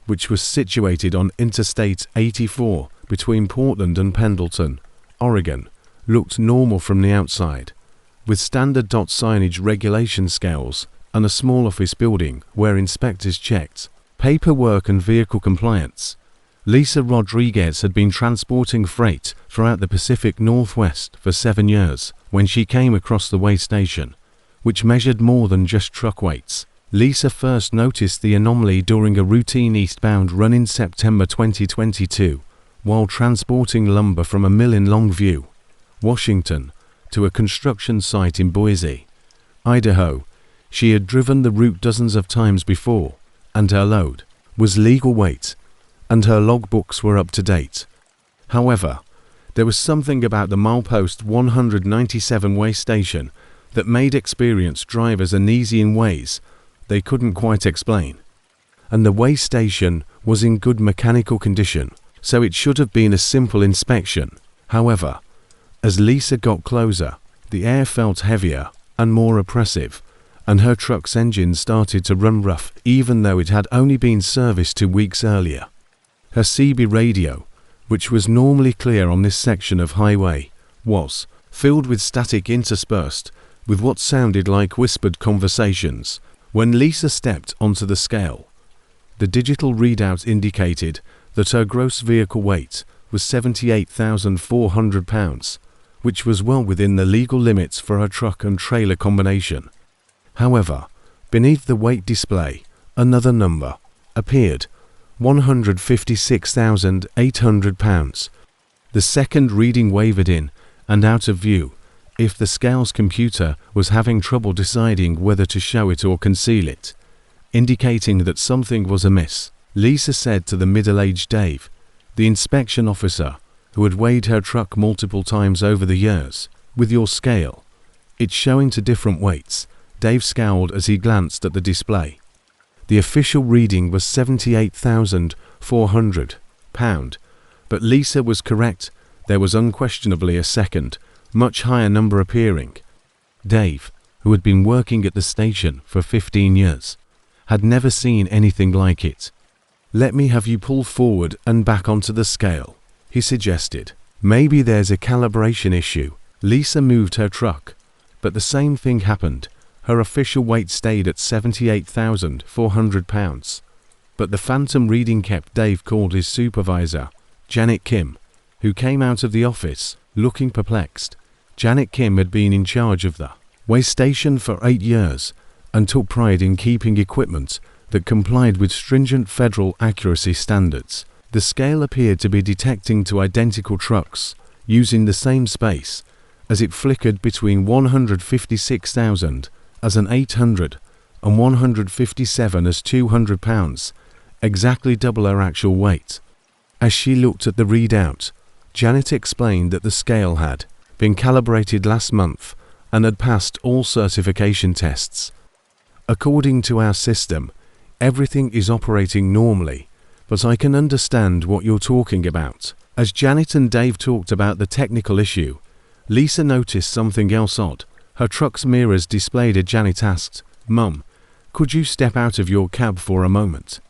which was situated on Interstate 84 between Portland and Pendleton, Oregon, looked normal from the outside, with standard dot signage, regulation scales, and a small office building where inspectors checked paperwork and vehicle compliance. Lisa Rodriguez had been transporting freight throughout the Pacific Northwest for 7 years when she came across the way station, which measured more than just truck weights. Lisa first noticed the anomaly during a routine eastbound run in September 2022 while transporting lumber from a mill in Longview, Washington, to a construction site in Boise, Idaho. She had driven the route dozens of times before, and her load was legal weight, and her logbooks were up to date. However, there was something about the milepost 197 way station that made experienced drivers uneasy in ways they couldn't quite explain. And the way station was in good mechanical condition, so it should have been a simple inspection. However, as Lisa got closer, the air felt heavier and more oppressive, and her truck's engine started to run rough even though it had only been serviced 2 weeks earlier. Her CB radio, which was normally clear on this section of highway, was filled with static interspersed with what sounded like whispered conversations. When Lisa stepped onto the scale, the digital readout indicated that her gross vehicle weight was 78,400 pounds, which was well within the legal limits for her truck and trailer combination. However, beneath the weight display, another number appeared: 156,800 pounds. The second reading wavered in and out of view, if the scale's computer was having trouble deciding whether to show it or conceal it, indicating that something was amiss. Lisa said to the middle-aged Dave, the inspection officer, who had weighed her truck multiple times over the years, "With your scale, it's showing to different weights." Dave scowled as he glanced at the display. The official reading was 78,400 pound, but Lisa was correct. There was unquestionably a second, much higher number appearing. Dave, who had been working at the station for 15 years, had never seen anything like it. "Let me have you pull forward and back onto the scale," he suggested. "Maybe there's a calibration issue." Lisa moved her truck, but the same thing happened. Her official weight stayed at 78,400 pounds, but the phantom reading kept. Dave called his supervisor, Janet Kim, who came out of the office, looking perplexed. Janet Kim had been in charge of the way station for 8 years and took pride in keeping equipment that complied with stringent federal accuracy standards. The scale appeared to be detecting two identical trucks using the same space as it flickered between 156,000 as an 800 and 157 as 200 pounds, exactly double her actual weight. As she looked at the readout, Janet explained that the scale had been calibrated last month and had passed all certification tests. "According to our system, everything is operating normally, but I can understand what you're talking about." As Janet and Dave talked about the technical issue, Lisa noticed something else odd. Her truck's mirrors displayed. Janet asked, "Mum, could you step out of your cab for a moment?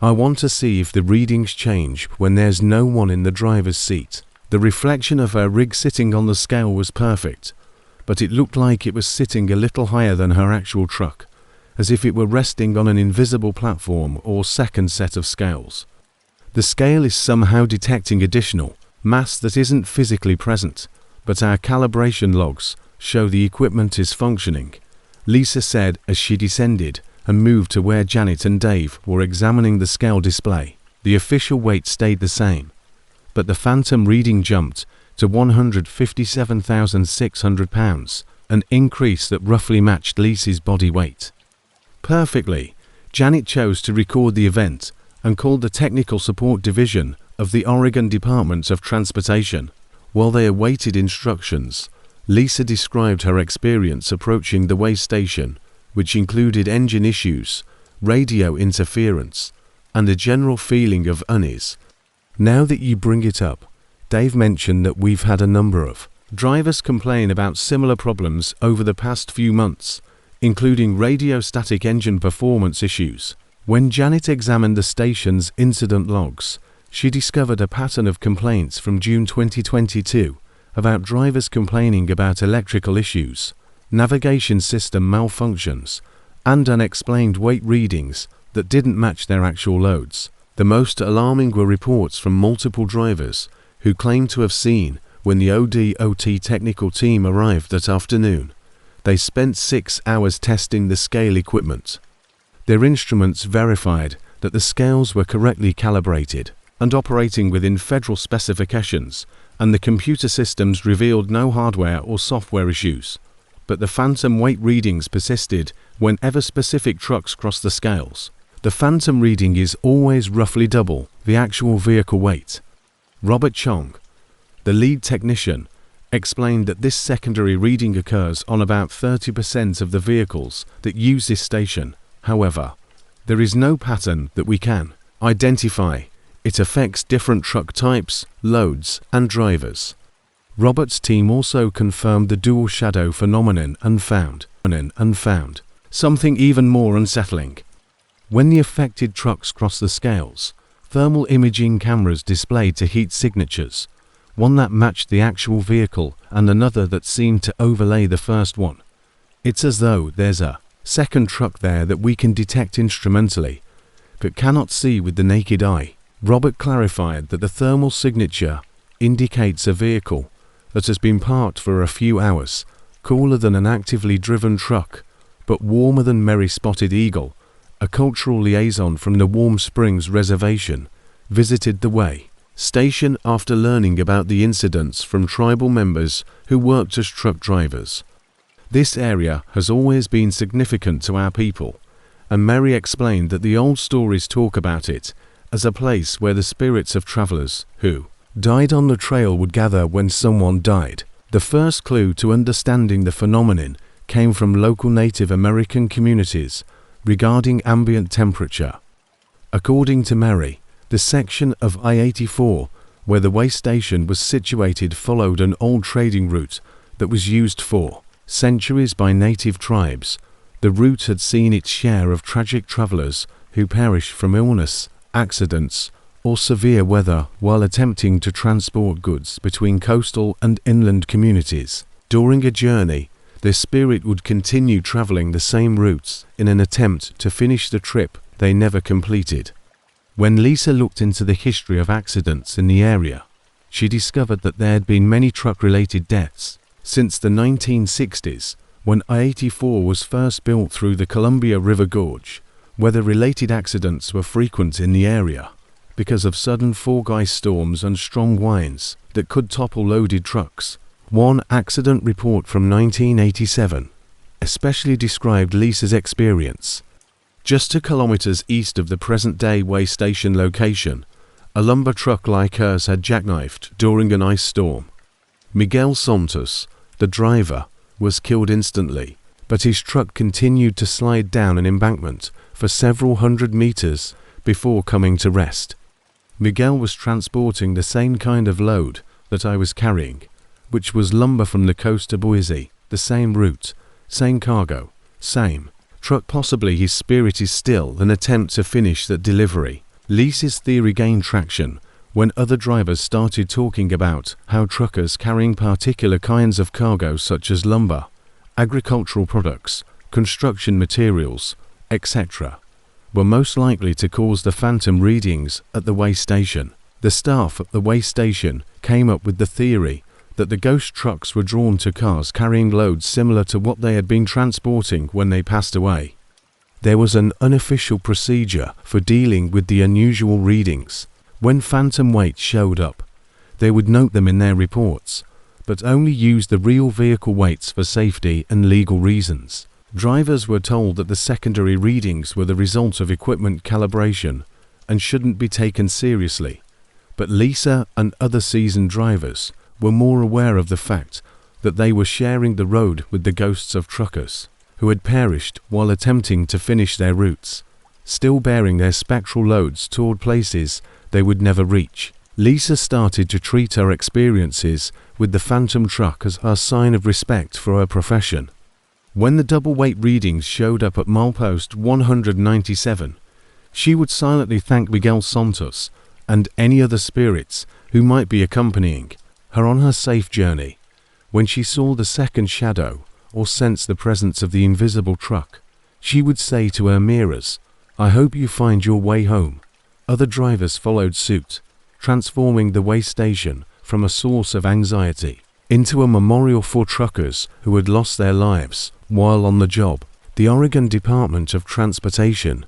I want to see if the readings change when there's no one in the driver's seat." The reflection of her rig sitting on the scale was perfect, but it looked like it was sitting a little higher than her actual truck, as if it were resting on an invisible platform or second set of scales. The scale is somehow detecting additional mass that isn't physically present, but our calibration logs show the equipment is functioning, Lisa said as she descended and moved to where Janet and Dave were examining the scale display. The official weight stayed the same, but the phantom reading jumped to 157,600 pounds, an increase that roughly matched Lisa's body weight perfectly. Janet chose to record the event and called the Technical Support Division of the Oregon Department of Transportation. While they awaited instructions, Lisa described her experience approaching the way station which included engine issues, radio interference, and a general feeling of unease. Now that you bring it up, Dave mentioned that we've had a number of drivers complain about similar problems over the past few months, including radio static engine performance issues. When Janet examined the station's incident logs, she discovered a pattern of complaints from June 2022 about drivers complaining about electrical issues, navigation system malfunctions, and unexplained weight readings that didn't match their actual loads. The most alarming were reports from multiple drivers who claimed to have seen, when the ODOT technical team arrived that afternoon, they spent 6 hours testing the scale equipment. Their instruments verified that the scales were correctly calibrated and operating within federal specifications, and the computer systems revealed no hardware or software issues. But the phantom weight readings persisted whenever specific trucks crossed the scales. The phantom reading is always roughly double the actual vehicle weight. Robert Chong, the lead technician, explained that this secondary reading occurs on about 30% of the vehicles that use this station. However, there is no pattern that we can identify. It affects different truck types, loads, and drivers. Robert's team also confirmed the dual shadow phenomenon and found something even more unsettling. When the affected trucks cross the scales, thermal imaging cameras displayed two heat signatures, one that matched the actual vehicle and another that seemed to overlay the first one. It's as though there's a second truck there that we can detect instrumentally, but cannot see with the naked eye. Robert clarified that the thermal signature indicates a vehicle that has been parked for a few hours, cooler than an actively driven truck, but warmer than Merry Spotted Eagle, a cultural liaison from the Warm Springs Reservation, visited the way station after learning about the incidents from tribal members who worked as truck drivers. This area has always been significant to our people, and Mary explained that the old stories talk about it as a place where the spirits of travelers who died on the trail would gather when someone died. The first clue to understanding the phenomenon came from local Native American communities regarding ambient temperature. According to Mary, the section of I-84 where the way station was situated followed an old trading route that was used for centuries by native tribes. The route had seen its share of tragic travelers who perished from illness, accidents, or severe weather while attempting to transport goods between coastal and inland communities. During a journey, their spirit would continue traveling the same routes in an attempt to finish the trip they never completed. When Lisa looked into the history of accidents in the area, she discovered that there had been many truck-related deaths since the 1960s, when I-84 was first built through the Columbia River Gorge. Weather-related accidents were frequent in the area because of sudden fog ice storms and strong winds that could topple loaded trucks. One accident report from 1987 especially described Lisa's experience. Just 2 kilometers east of the present-day way station location, a lumber truck like hers had jackknifed during an ice storm. Miguel Santos, the driver, was killed instantly, but his truck continued to slide down an embankment for several hundred meters before coming to rest. Miguel was transporting the same kind of load that I was carrying, which was lumber from the coast to Boise, the same route, same cargo, same truck. Possibly his spirit is still an attempt to finish that delivery. Lisa's theory gained traction when other drivers started talking about how truckers carrying particular kinds of cargo such as lumber, agricultural products, construction materials, etc., were most likely to cause the phantom readings at the way station. The staff at the way station came up with the theory that the ghost trucks were drawn to cars carrying loads similar to what they had been transporting when they passed away. There was an unofficial procedure for dealing with the unusual readings. When phantom weights showed up, they would note them in their reports, but only use the real vehicle weights for safety and legal reasons. Drivers were told that the secondary readings were the result of equipment calibration and shouldn't be taken seriously, but Lisa and other seasoned drivers were more aware of the fact that they were sharing the road with the ghosts of truckers. who had perished while attempting to finish their routes, still bearing their spectral loads toward places they would never reach. Lisa started to treat her experiences with the phantom truck as a sign of respect for her profession. When the double weight readings showed up at milepost 197, she would silently thank Miguel Santos and any other spirits who might be accompanying her on her safe journey. When she saw the second shadow or sensed the presence of the invisible truck, she would say to her mirrors, "I hope you find your way home." Other drivers followed suit, transforming the way station from a source of anxiety into a memorial for truckers who had lost their lives while on the job. The Oregon Department of Transportation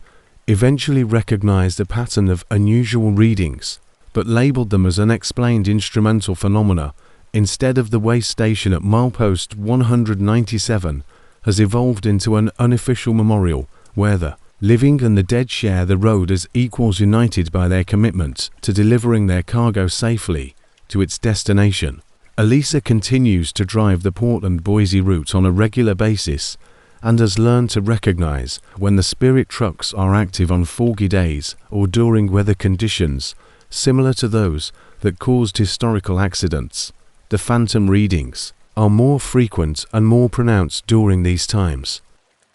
eventually recognized a pattern of unusual readings, but labeled them as unexplained instrumental phenomena instead of the way station at milepost 197 has evolved into an unofficial memorial where the living and the dead share the road as equals united by their commitment to delivering their cargo safely to its destination. Elisa continues to drive the Portland-Boise route on a regular basis and has learned to recognize when the spirit trucks are active on foggy days or during weather conditions similar to those that caused historical accidents. The phantom readings are more frequent and more pronounced during these times.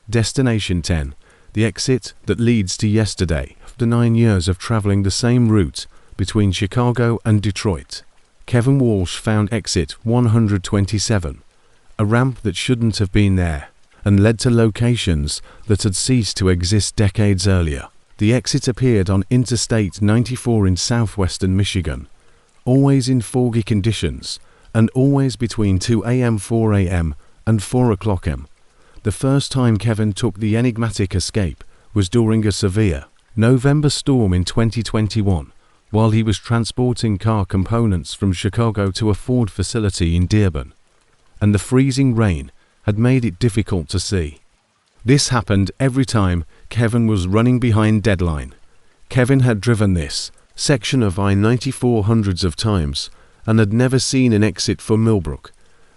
Destination 10. The exit that leads to yesterday. After 9 years of traveling the same route between Chicago and Detroit, Kevin Walsh found exit 127, a ramp that shouldn't have been there, and led to locations that had ceased to exist decades earlier. The exit appeared on Interstate 94 in southwestern Michigan, always in foggy conditions, and always between 2 a.m., 4 a.m., and 4 o'clock m. The first time Kevin took the enigmatic escape was during a severe November storm in 2021, while he was transporting car components from Chicago to a Ford facility in Dearborn, and the freezing rain had made it difficult to see. This happened every time Kevin was running behind deadline. Kevin had driven this section of I-94 hundreds of times and had never seen an exit for Millbrook,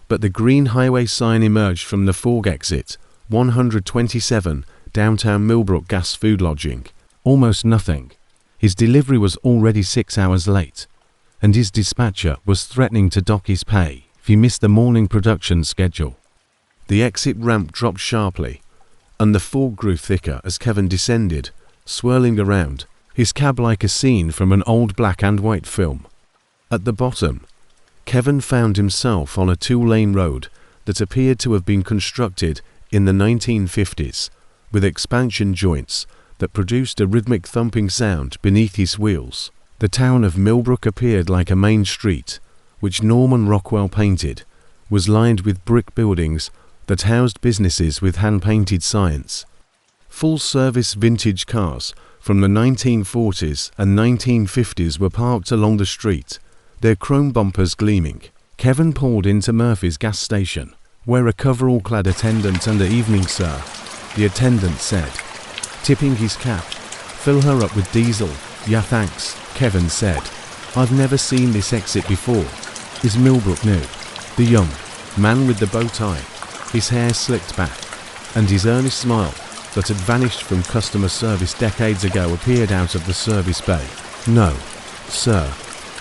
but the green highway sign emerged from the fog exit 127 downtown Millbrook gas food lodging. Almost nothing. His delivery was already 6 hours late, and his dispatcher was threatening to dock his pay if he missed the morning production schedule. The exit ramp dropped sharply, and the fog grew thicker as Kevin descended, swirling around, his cab like a scene from an old black and white film. At the bottom, Kevin found himself on a 2-lane road that appeared to have been constructed in the 1950s, with expansion joints that produced a rhythmic thumping sound beneath his wheels. The town of Millbrook appeared like a main street, which Norman Rockwell painted, was lined with brick buildings that housed businesses with hand-painted signs. Full-service vintage cars from the 1940s and 1950s were parked along the street, their chrome bumpers gleaming. Kevin pulled into Murphy's gas station, where a coverall-clad attendant and "Evening, sir," the attendant said, tipping his cap. "Fill her up with diesel." "Yeah, thanks," Kevin said. "I've never seen this exit before." Is Millbrook new? The young man with the bow tie, his hair slicked back, and his earnest smile that had vanished from customer service decades ago appeared out of the service bay. "No, sir.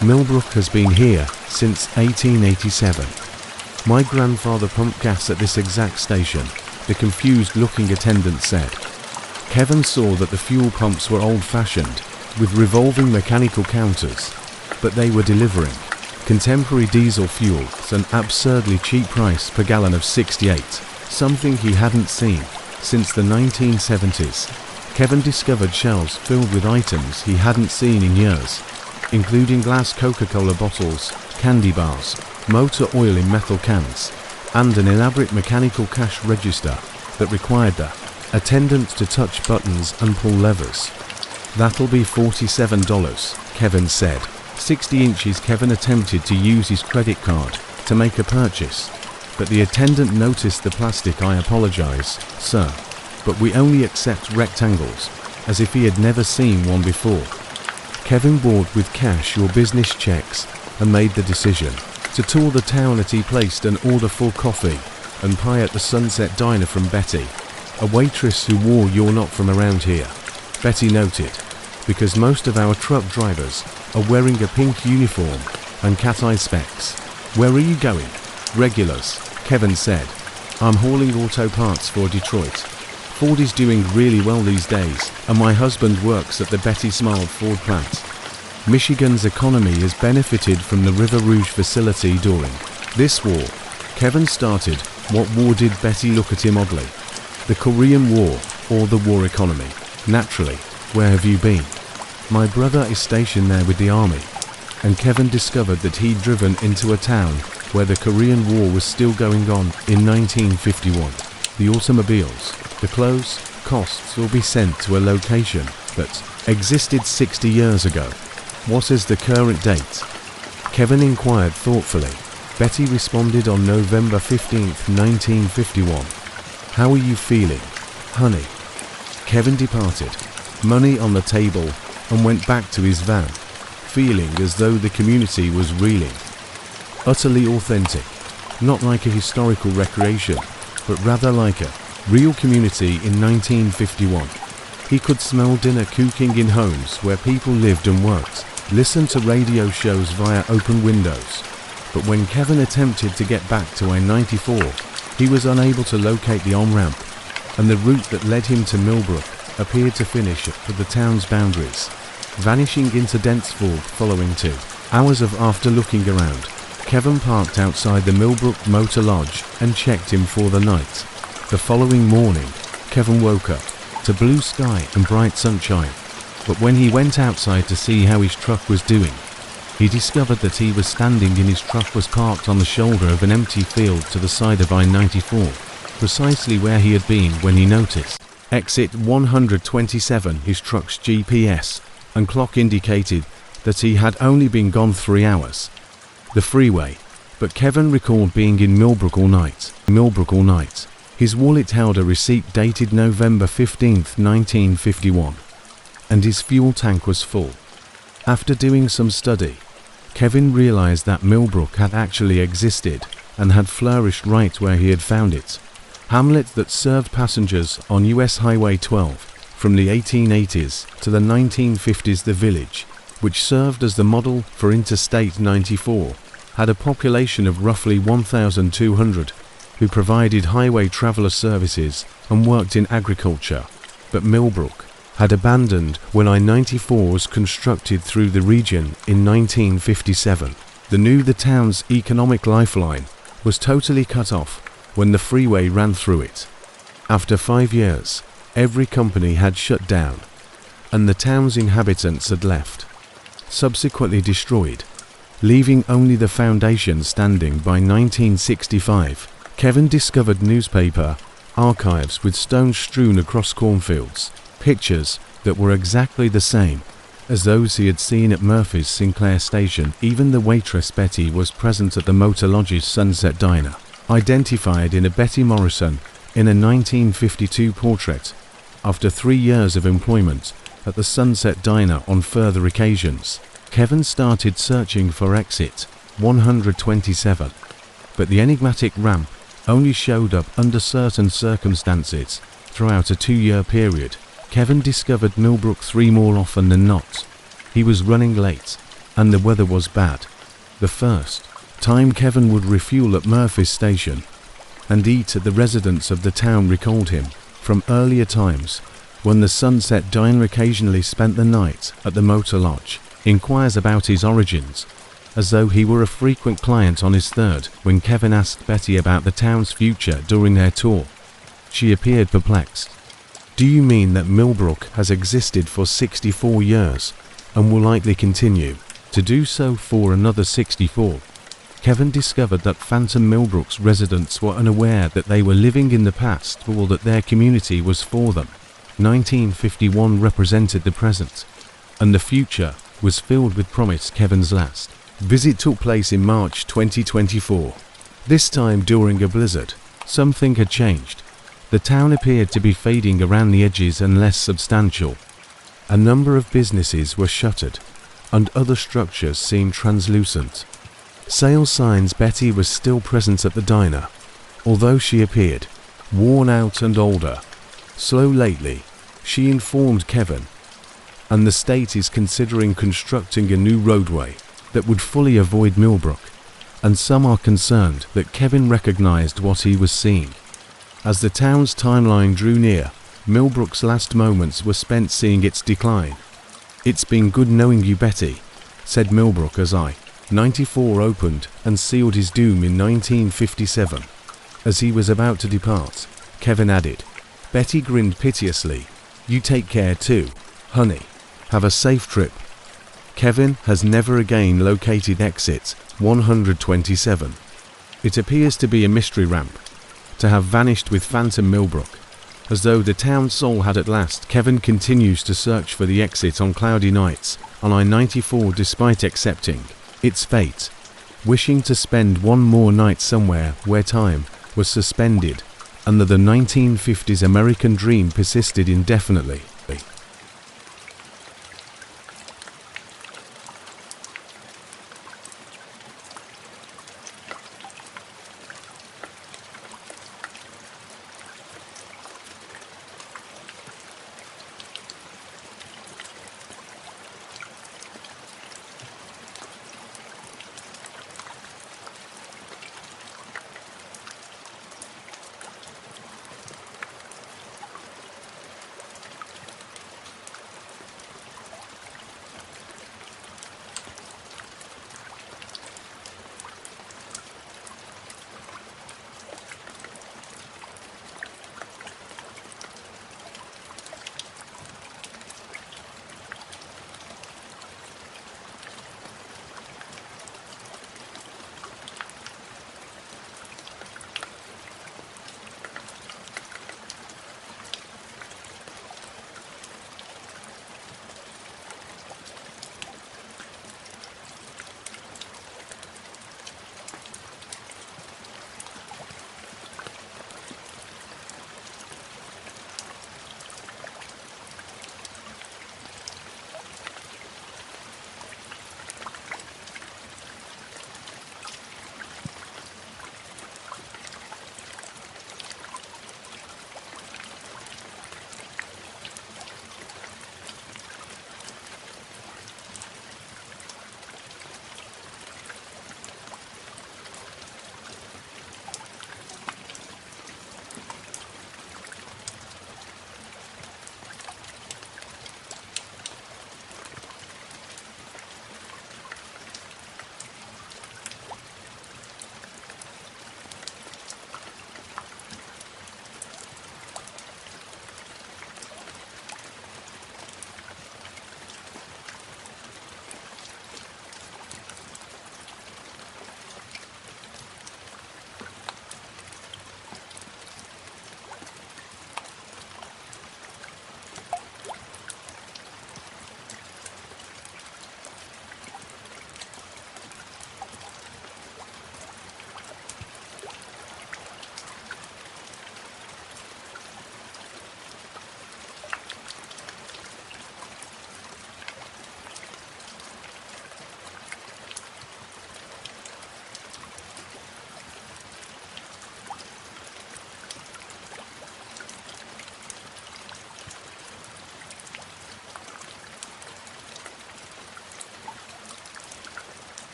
Millbrook has been here since 1887. My grandfather pumped gas at this exact station," the confused-looking attendant said. Kevin saw that the fuel pumps were old-fashioned, with revolving mechanical counters, but they were delivering contemporary diesel fuel at an absurdly cheap price per gallon of 68, something he hadn't seen since the 1970s. Kevin discovered shelves filled with items he hadn't seen in years, including glass Coca-Cola bottles, candy bars, motor oil in metal cans, and an elaborate mechanical cash register that required the attendant to touch buttons and pull levers. "That'll be $47, Kevin said. 60 inches. Kevin attempted to use his credit card to make a purchase, but the attendant noticed the plastic. "I apologize, sir, but we only accept rectangles," as if he had never seen one before. Kevin bought with cash or business checks and made the decision to tour the town as he placed an order for coffee and pie at the Sunset Diner from Betty. A waitress who wore "You're not from around here," Betty noted, because most of our truck drivers are wearing a pink uniform and cat-eye specs. "Where are you going?" "Regulars," Kevin said. "I'm hauling auto parts for Detroit. Ford is doing really well these days, and my husband works at the Betty smiled Ford plant. Michigan's economy has benefited from the River Rouge facility during this war." Kevin started, "What war did Betty?" look at him oddly. "The Korean War, or the war economy." "Naturally. Where have you been?" "My brother is stationed there with the army." And Kevin discovered that he'd driven into a town where the Korean War was still going on in 1951. The automobiles, the clothes, costs will be sent to a location that existed 60 years ago. "What is the current date?" Kevin inquired thoughtfully. Betty responded on November 15th, 1951. "How are you feeling, honey?" Kevin departed, money on the table, and went back to his van, feeling as though the community was reeling. Utterly authentic, not like a historical recreation, but rather like a real community in 1951. He could smell dinner cooking in homes where people lived and worked, listen to radio shows via open windows. But when Kevin attempted to get back to I-94, he was unable to locate the on-ramp, and the route that led him to Millbrook appeared to finish at the town's boundaries, vanishing into dense fog following 2 hours of after looking around. Kevin parked outside the Millbrook Motor Lodge and checked in for the night. The following morning, Kevin woke up to blue sky and bright sunshine, but when he went outside to see how his truck was doing, he discovered that he was standing in his truck was parked on the shoulder of an empty field to the side of I-94, precisely where he had been when he noticed exit 127. His truck's GPS and clock indicated that he had only been gone 3 hours. The freeway, but Kevin recalled being in Millbrook all night. His wallet held a receipt dated November 15th, 1951, and his fuel tank was full. After doing some study, Kevin realized that Millbrook had actually existed and had flourished right where he had found it. Hamlet that served passengers on US Highway 12 from the 1880s to the 1950s. The village, which served as the model for Interstate 94, had a population of roughly 1,200 who provided highway traveler services and worked in agriculture. But Millbrook had abandoned when I-94 was constructed through the region in 1957. The town's economic lifeline was totally cut off when the freeway ran through it. After 5 years, every company had shut down, and the town's inhabitants had left, subsequently destroyed, leaving only the foundation standing. By 1965, Kevin discovered newspaper archives with stones strewn across cornfields, pictures that were exactly the same as those he had seen at Murphy's Sinclair station. Even the waitress Betty was present at the Motor Lodge's Sunset Diner, identified in a Betty Morrison in a 1952 portrait. After 3 years of employment at the Sunset Diner on further occasions, Kevin started searching for exit 127, but the enigmatic ramp only showed up under certain circumstances. Throughout a 2-year period, Kevin discovered Millbrook 3 more often than not. He was running late, and the weather was bad. The first time Kevin would refuel at Murphy's station and eat at the residence of the town recalled him from earlier times when the Sunset Diner occasionally spent the night at the Motor Lodge. Inquires about his origins, as though he were a frequent client on his third. When Kevin asked Betty about the town's future during their tour, she appeared perplexed. "Do you mean that Millbrook has existed for 64 years and will likely continue to do so for another 64? Kevin discovered that Phantom Millbrook's residents were unaware that they were living in the past or that their community was for them. 1951 represented the present, and the future was filled with promise. Kevin's last visit took place in March 2024. This time during a blizzard. Something had changed. The town appeared to be fading around the edges and less substantial. A number of businesses were shuttered, and other structures seemed translucent. Sales signs. Betty was still present at the diner, although she appeared worn out and older. slow lately, she informed Kevin, and the state is considering constructing a new roadway that would fully avoid Millbrook, and some are concerned that Kevin recognized what he was seeing. As the town's timeline drew near, Millbrook's last moments were spent seeing its decline. "It's been good knowing you, Betty," said Millbrook as I-94 opened and sealed his doom in 1957. As he was about to depart, Kevin added. Betty grinned piteously. "You take care too, honey. Have a safe trip." Kevin has never again located exit 127. It appears to be a mystery ramp, to have vanished with Phantom Millbrook. As though the town soul had at last, Kevin continues to search for the exit on cloudy nights on I-94 despite accepting its fate, wishing to spend one more night somewhere where time was suspended and that the 1950s American dream persisted indefinitely.